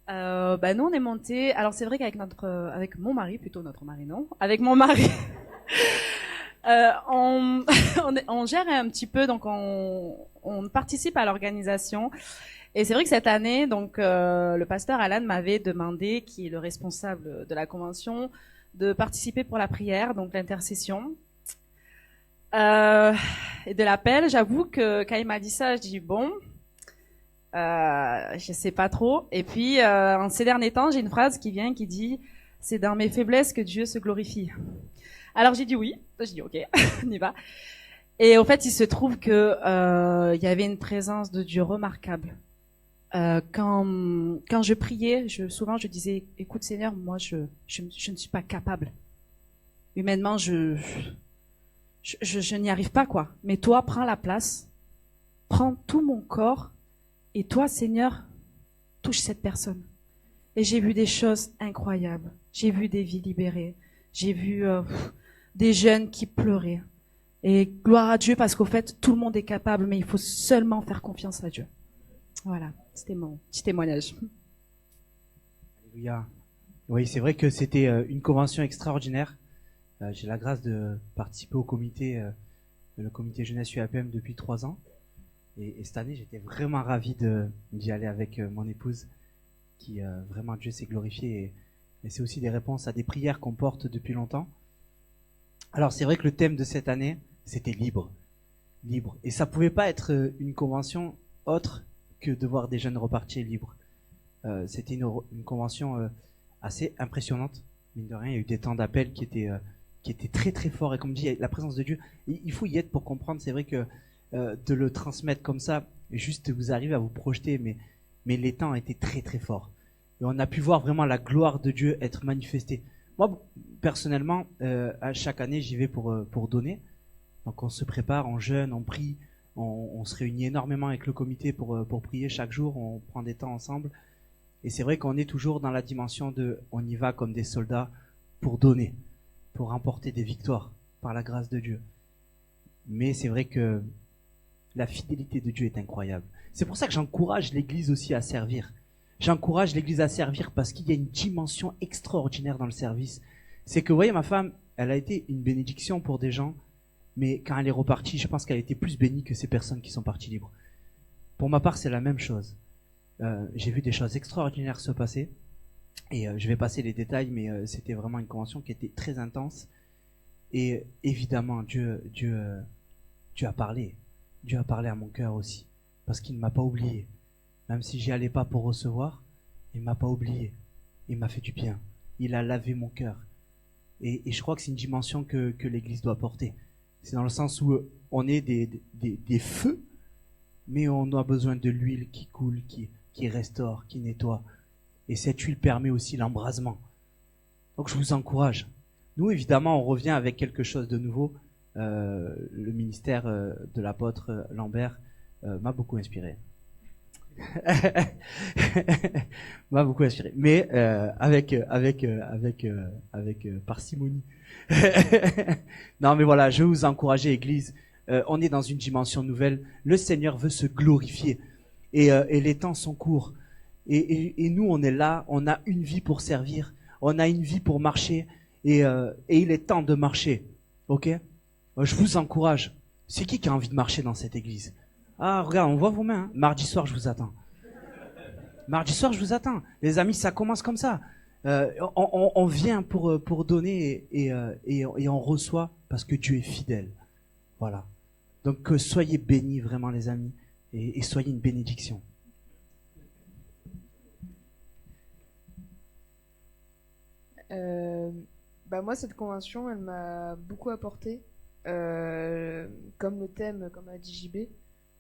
Nous on est monté. Alors c'est vrai qu'avec avec mon mari, plutôt notre mari non, avec mon mari. On gère un petit peu, donc on participe à l'organisation. Et c'est vrai que cette année, donc le pasteur Alan m'avait demandé, qui est le responsable de la convention, de participer pour la prière, donc l'intercession. Et de l'appel, j'avoue que quand il m'a dit ça, je dis bon, je sais pas trop. Et puis en ces derniers temps, j'ai une phrase qui vient qui dit c'est dans mes faiblesses que Dieu se glorifie. Alors j'ai dit oui, j'ai dit ok, on y va. Et en fait, il se trouve que il y avait une présence de Dieu remarquable. Quand je priais, souvent je disais écoute Seigneur, moi je ne suis pas capable. Humainement, je n'y arrive pas quoi. Mais toi, prends la place, prends tout mon corps, et toi Seigneur, touche cette personne. Et j'ai vu des choses incroyables. J'ai vu des vies libérées. J'ai vu des jeunes qui pleuraient. Et gloire à Dieu parce qu'au fait, tout le monde est capable, mais il faut seulement faire confiance à Dieu. Voilà, c'était mon petit témoignage. Alléluia. Oui, c'est vrai que c'était une convention extraordinaire. J'ai la grâce de participer au comité, le comité jeunesse UAPM depuis 3 ans. Et cette année, j'étais vraiment ravi d'y aller avec mon épouse, qui vraiment Dieu s'est glorifié. Et c'est aussi des réponses à des prières qu'on porte depuis longtemps. Alors c'est vrai que le thème de cette année, c'était libre. Libre. Et ça pouvait pas être une convention autre que de voir des jeunes repartir libres. C'était une convention assez impressionnante. Mine de rien, il y a eu des temps d'appel qui étaient très très forts. Et comme dit, la présence de Dieu, il faut y être pour comprendre. C'est vrai que de le transmettre comme ça, Et juste vous arrivez à vous projeter, mais les temps étaient très très forts. Et on a pu voir vraiment la gloire de Dieu être manifestée. Moi, personnellement, à chaque année, j'y vais pour donner. Donc on se prépare, on jeûne, on prie, on se réunit énormément avec le comité pour prier chaque jour, on prend des temps ensemble. Et c'est vrai qu'on est toujours dans la dimension de on y va comme des soldats pour donner, pour remporter des victoires par la grâce de Dieu. Mais c'est vrai que la fidélité de Dieu est incroyable. C'est pour ça que j'encourage l'Église aussi à servir. J'encourage l'Église à servir parce qu'il y a une dimension extraordinaire dans le service. C'est que, vous voyez, ma femme, elle a été une bénédiction pour des gens, mais quand elle est repartie, je pense qu'elle a été plus bénie que ces personnes qui sont parties libres. Pour ma part, c'est la même chose. J'ai vu des choses extraordinaires se passer, et je vais passer les détails, mais c'était vraiment une convention qui était très intense. Et évidemment, Dieu a parlé. Dieu a parlé à mon cœur aussi, parce qu'il ne m'a pas oublié. Même si j'y allais pas pour recevoir, il m'a pas oublié. Il m'a fait du bien. Il a lavé mon cœur. Et je crois que c'est une dimension que l'Église doit porter. C'est dans le sens où on est des feux, mais on a besoin de l'huile qui coule, qui restaure, qui nettoie. Et cette huile permet aussi l'embrasement. Donc je vous encourage. Nous, évidemment, on revient avec quelque chose de nouveau. Le ministère de l'apôtre Lambert m'a beaucoup inspiré. M'a beaucoup inspiré, mais avec parcimonie. Non, mais voilà, je veux vous encourager, Église. On est dans une dimension nouvelle. Le Seigneur veut se glorifier, et les temps sont courts. Et nous, on est là. On a une vie pour servir. On a une vie pour marcher, et il est temps de marcher. Ok? Je vous encourage. C'est qui a envie de marcher dans cette église? Ah, regarde, on voit vos mains. Hein. Mardi soir, je vous attends. Mardi soir, je vous attends. Les amis, ça commence comme ça. On vient pour donner et on reçoit parce que Dieu est fidèle. Voilà. Donc, soyez bénis vraiment, les amis, et soyez une bénédiction. Moi, cette convention, elle m'a beaucoup apporté. Comme le thème, comme a dit JB,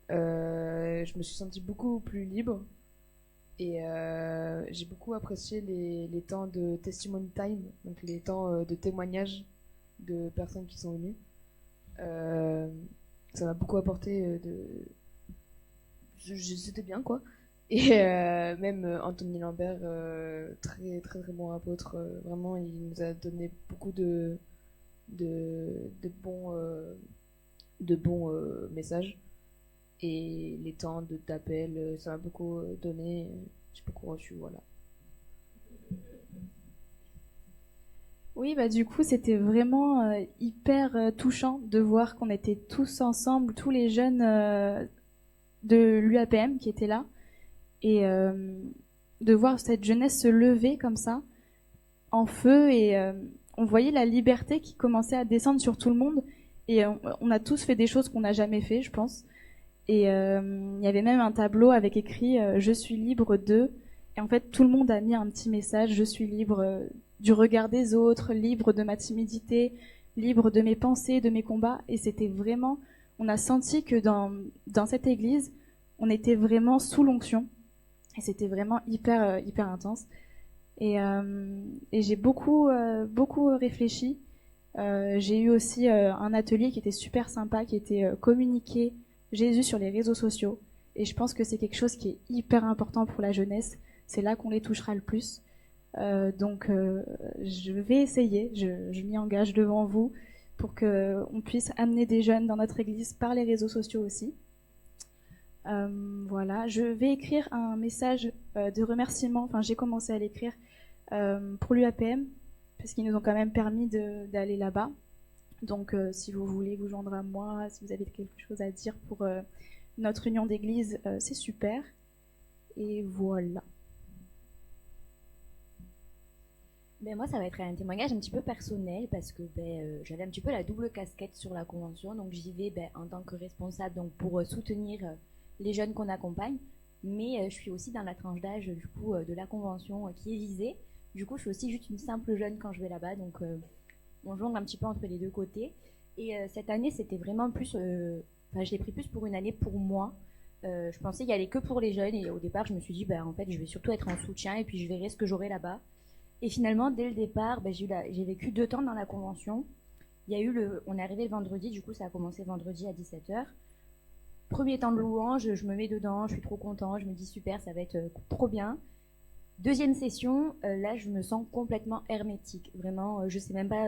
je me suis sentie beaucoup plus libre, et j'ai beaucoup apprécié les temps de testimony time, donc les temps de témoignage de personnes qui sont venues. Ça m'a beaucoup apporté. C'était bien, quoi. Et même Anthony Lambert, très, très, très bon apôtre, vraiment, il nous a donné beaucoup de bons messages. Et les temps d'appel, ça m'a beaucoup donné, j'ai beaucoup reçu, voilà. Oui, du coup, c'était vraiment hyper touchant de voir qu'on était tous ensemble, tous les jeunes de l'UAPM qui étaient là, et de voir cette jeunesse se lever comme ça, en feu, et on voyait la liberté qui commençait à descendre sur tout le monde, et on a tous fait des choses qu'on n'a jamais fait, je pense. Et il y avait même un tableau avec écrit « Je suis libre de ». Et en fait, tout le monde a mis un petit message « Je suis libre du regard des autres, libre de ma timidité, libre de mes pensées, de mes combats ». Et c'était vraiment... On a senti que dans cette église, on était vraiment sous l'onction. Et c'était vraiment hyper intense. Et j'ai beaucoup réfléchi. J'ai eu aussi un atelier qui était super sympa, qui était communiquer Jésus sur les réseaux sociaux. Et je pense que c'est quelque chose qui est hyper important pour la jeunesse. C'est là qu'on les touchera le plus. Donc je vais essayer, je m'y engage devant vous pour qu'on puisse amener des jeunes dans notre église par les réseaux sociaux aussi. Voilà, je vais écrire un message de remerciement, enfin j'ai commencé à l'écrire pour l'UAPM, parce qu'ils nous ont quand même permis d'aller là-bas. Donc si vous voulez vous joindre à moi, si vous avez quelque chose à dire pour notre union d'église, c'est super. Et voilà. Moi, ça va être un témoignage un petit peu personnel parce que j'avais un petit peu la double casquette sur la convention. Donc, j'y vais en tant que responsable donc pour soutenir les jeunes qu'on accompagne. Mais je suis aussi dans la tranche d'âge du coup de la convention qui est visée. Du coup, je suis aussi juste une simple jeune quand je vais là-bas. Donc, on jongle un petit peu entre les deux côtés. Et cette année, c'était vraiment plus... je l'ai pris plus pour une année pour moi. Je pensais y aller que pour les jeunes et au départ, je me suis dit, en fait, je vais surtout être en soutien et puis je verrai ce que j'aurai là-bas. Et finalement, dès le départ, j'ai vécu 2 temps dans la convention. On est arrivé le vendredi, du coup, ça a commencé vendredi à 17h. Premier temps de louange, je me mets dedans, je suis trop content, je me dis super, ça va être trop bien. Deuxième session, là, je me sens complètement hermétique. Vraiment, je sais même pas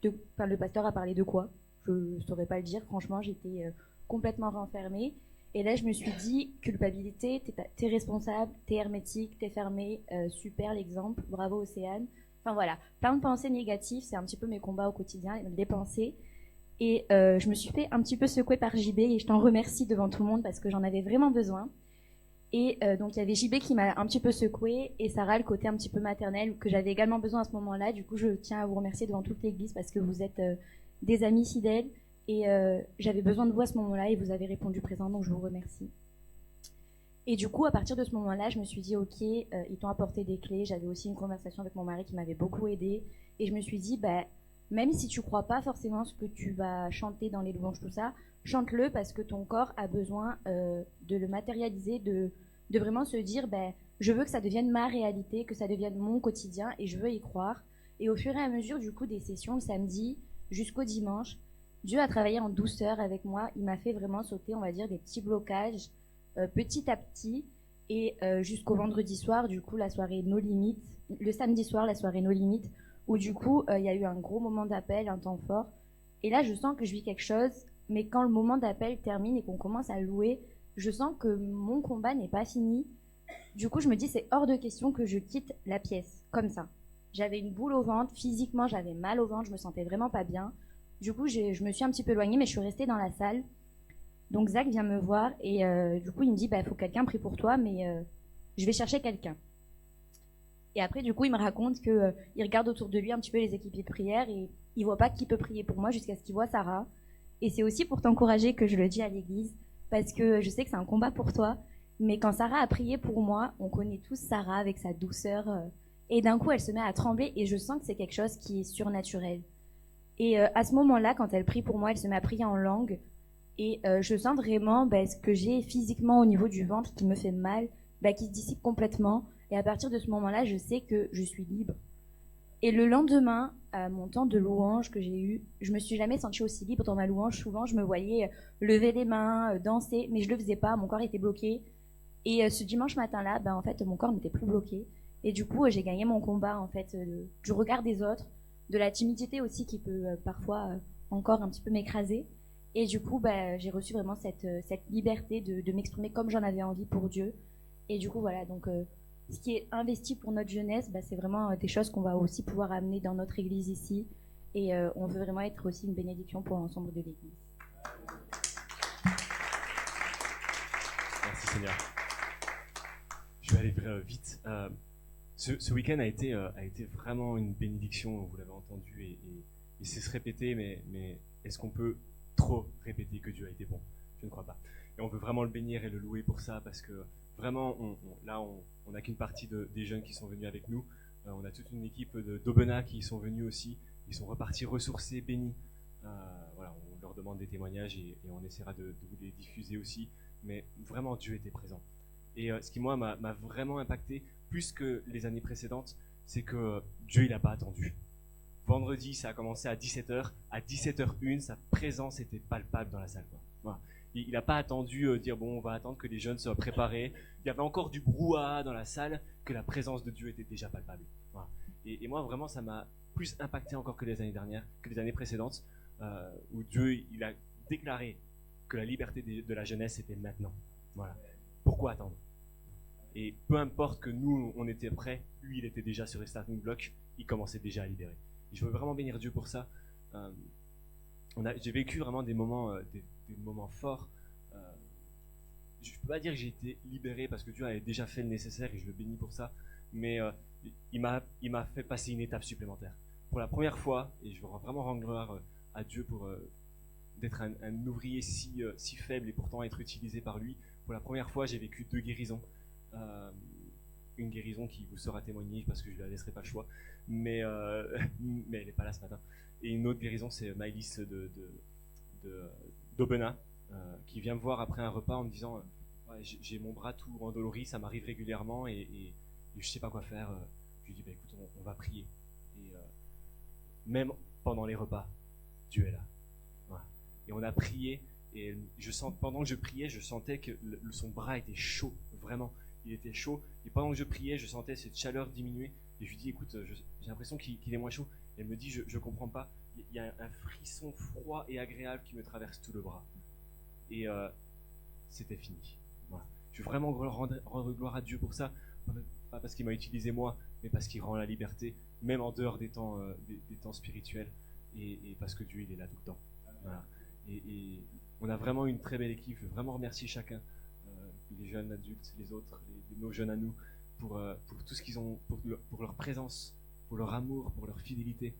le pasteur a parlé de quoi. Je saurais pas le dire. Franchement, j'étais complètement renfermée. Et là, je me suis dit, culpabilité, t'es responsable, t'es hermétique, t'es fermé, super l'exemple, bravo Océane. Enfin voilà, plein de pensées négatives, c'est un petit peu mes combats au quotidien, les pensées. Et je me suis fait un petit peu secouer par JB et je t'en remercie devant tout le monde parce que j'en avais vraiment besoin. Et donc il y avait JB qui m'a un petit peu secouée et Sarah, le côté un petit peu maternel que j'avais également besoin à ce moment-là. Du coup, je tiens à vous remercier devant toute l'église parce que vous êtes des amis fidèles. Et j'avais besoin de vous à ce moment-là et vous avez répondu présent, donc je vous remercie. Et du coup, à partir de ce moment-là, je me suis dit, ok, ils t'ont apporté des clés. J'avais aussi une conversation avec mon mari qui m'avait beaucoup aidée. Et je me suis dit, même si tu crois pas forcément ce que tu vas chanter dans les louanges, tout ça, chante-le parce que ton corps a besoin de le matérialiser, de vraiment se dire, je veux que ça devienne ma réalité, que ça devienne mon quotidien et je veux y croire. Et au fur et à mesure, du coup, des sessions le samedi jusqu'au dimanche, Dieu a travaillé en douceur avec moi. Il m'a fait vraiment sauter, on va dire, des petits blocages petit à petit. Et jusqu'au vendredi soir, du coup, la soirée No Limites. Le samedi soir, la soirée No Limites, où du coup, il y a eu un gros moment d'appel, un temps fort. Et là, je sens que je vis quelque chose. Mais quand le moment d'appel termine et qu'on commence à louer, je sens que mon combat n'est pas fini. Du coup, je me dis, c'est hors de question que je quitte la pièce, comme ça. J'avais une boule au ventre. Physiquement, j'avais mal au ventre. Je me sentais vraiment pas bien. Du coup, je me suis un petit peu éloignée, mais je suis restée dans la salle. Donc Zach vient me voir et du coup, il me dit, faut que quelqu'un prie pour toi, mais je vais chercher quelqu'un. Et après, du coup, il me raconte que il regarde autour de lui un petit peu les équipiers de prière et il voit pas qui peut prier pour moi jusqu'à ce qu'il voit Sarah. Et c'est aussi pour t'encourager que je le dis à l'église, parce que je sais que c'est un combat pour toi. Mais quand Sarah a prié pour moi, on connaît tous Sarah avec sa douceur. Et d'un coup, elle se met à trembler et je sens que c'est quelque chose qui est surnaturel. Et à ce moment-là, quand elle prie pour moi, elle se met à prier en langue. Et je sens vraiment ce que j'ai physiquement au niveau du ventre qui me fait mal, qui se dissipe complètement. Et à partir de ce moment-là, je sais que je suis libre. Et le lendemain, à mon temps de louange que j'ai eu, je me suis jamais sentie aussi libre dans ma louange. Souvent, je me voyais lever les mains, danser, mais je le faisais pas. Mon corps était bloqué. Et ce dimanche matin-là, en fait, mon corps n'était plus bloqué. Et du coup, j'ai gagné mon combat en fait du regard des autres, de la timidité aussi qui peut parfois encore un petit peu m'écraser. Et du coup, j'ai reçu vraiment cette liberté de m'exprimer comme j'en avais envie pour Dieu. Et du coup, voilà, donc ce qui est investi pour notre jeunesse, c'est vraiment des choses qu'on va aussi pouvoir amener dans notre église ici. Et on veut vraiment être aussi une bénédiction pour l'ensemble de l'église. Merci Seigneur. Je vais aller vite. Ce week-end a été vraiment une bénédiction, vous l'avez entendu, et c'est se répéter, mais est-ce qu'on peut trop répéter que Dieu a été bon? Je ne crois pas. Et on veut vraiment le bénir et le louer pour ça, parce que vraiment, on n'a qu'une partie des jeunes qui sont venus avec nous. On a toute une équipe d'Aubenas qui sont venus aussi. Ils sont repartis ressourcés, bénis. Voilà, on leur demande des témoignages et on essaiera de vous les diffuser aussi. Mais vraiment, Dieu était présent. Et ce qui, moi, m'a vraiment impacté, plus que les années précédentes, c'est que Dieu, il n'a pas attendu. Vendredi, ça a commencé à 17h. À 17h01, sa présence était palpable dans la salle. Voilà. Il n'a pas attendu dire, bon, on va attendre que les jeunes soient préparés. Il y avait encore du brouhaha dans la salle, que la présence de Dieu était déjà palpable. Voilà. Et moi, vraiment, ça m'a plus impacté encore que les années dernières, que les années précédentes, où Dieu, il a déclaré que la liberté de la jeunesse était maintenant. Voilà. Pourquoi attendre? Et peu importe que nous, on était prêts, lui, il était déjà sur les starting blocks, il commençait déjà à libérer. Et je veux vraiment bénir Dieu pour ça. J'ai vécu vraiment des moments forts. Je ne peux pas dire que j'ai été libéré parce que Dieu avait déjà fait le nécessaire et je le bénis pour ça, mais il m'a fait passer une étape supplémentaire. Pour la première fois, et je veux vraiment rendre gloire à Dieu pour d'être un ouvrier si faible et pourtant être utilisé par lui. Pour la première fois, j'ai vécu 2 guérisons. Une guérison qui vous sera témoignée parce que je ne la laisserai pas le choix, mais elle n'est pas là ce matin. Et une autre guérison, c'est Maëlys d'Aubenas qui vient me voir après un repas en me disant j'ai mon bras tout endolori, ça m'arrive régulièrement et je sais pas quoi faire. Je lui dis, écoute, on va prier. Et même pendant les repas, Dieu est là. Voilà. Et on a prié, et pendant que je priais, je sentais que son bras était chaud, vraiment. Il était chaud, et pendant que je priais, je sentais cette chaleur diminuer. Et je lui dis, écoute, j'ai l'impression qu'il est moins chaud. Et elle me dit, je comprends pas. Il y a un frisson froid et agréable qui me traverse tout le bras. Et c'était fini. Voilà. Je veux vraiment rendre gloire à Dieu pour ça, pas parce qu'il m'a utilisé moi, mais parce qu'il rend la liberté, même en dehors des temps spirituels, et parce que Dieu il est là tout le temps. Voilà. Et on a vraiment une très belle équipe. Je veux vraiment remercier chacun, les jeunes adultes, les autres, nos jeunes à nous, pour tout ce qu'ils ont, pour leur présence, pour leur amour, pour leur fidélité.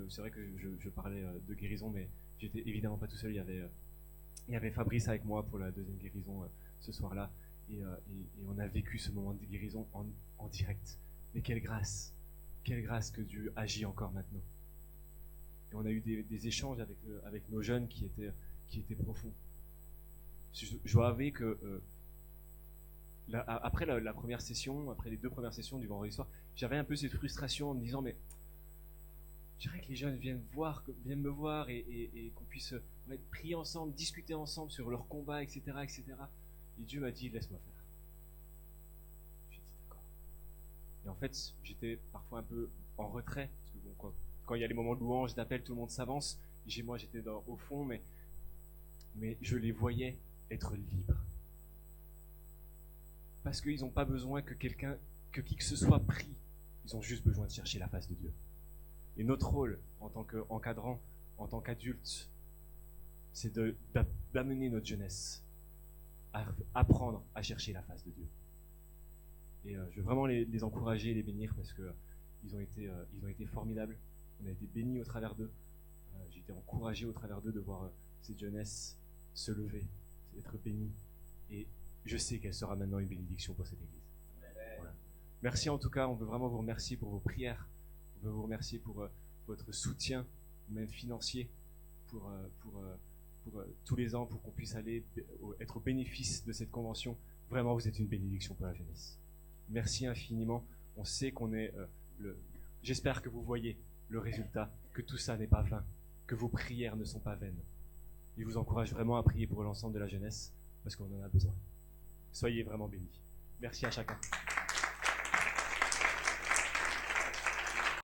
C'est vrai que je parlais de guérison, mais j'étais évidemment pas tout seul. Il y avait Fabrice avec moi pour la deuxième guérison ce soir-là, et on a vécu ce moment de guérison en direct. Mais quelle grâce que Dieu agit encore maintenant. Et on a eu des échanges avec nos jeunes qui étaient profonds. Je dois avouer que après la première session, après les 2 premières sessions du vendredi soir, j'avais un peu cette frustration en me disant, mais j'aimerais que les jeunes viennent me voir et qu'on puisse prier ensemble, discuter ensemble sur leur combat, etc., etc. Et Dieu m'a dit, laisse-moi faire. J'ai dit d'accord. Et en fait, j'étais parfois un peu en retrait, parce que bon, quand il y a les moments de louange, d'appel, tout le monde s'avance. Et moi, j'étais au fond, mais je les voyais être libres. Parce qu'ils n'ont pas besoin que qui que ce soit prie. Ils ont juste besoin de chercher la face de Dieu. Et notre rôle en tant qu'encadrant, en tant qu'adulte, c'est d'amener notre jeunesse à apprendre à chercher la face de Dieu. Et je veux vraiment les encourager et les bénir parce que ils ont été formidables. On a été bénis au travers d'eux. J'ai été encouragé au travers d'eux de voir cette jeunesse se lever, être bénie. Et je sais qu'elle sera maintenant une bénédiction pour cette église. Voilà. Merci en tout cas, on veut vraiment vous remercier pour vos prières. On veut vous remercier pour votre soutien, même financier, pour tous les ans, pour qu'on puisse être au bénéfice de cette convention. Vraiment, vous êtes une bénédiction pour la jeunesse. Merci infiniment. On sait qu'on est j'espère que vous voyez le résultat, que tout ça n'est pas vain, que vos prières ne sont pas vaines. Je vous encourage vraiment à prier pour l'ensemble de la jeunesse, parce qu'on en a besoin. Soyez vraiment bénis. Merci à chacun.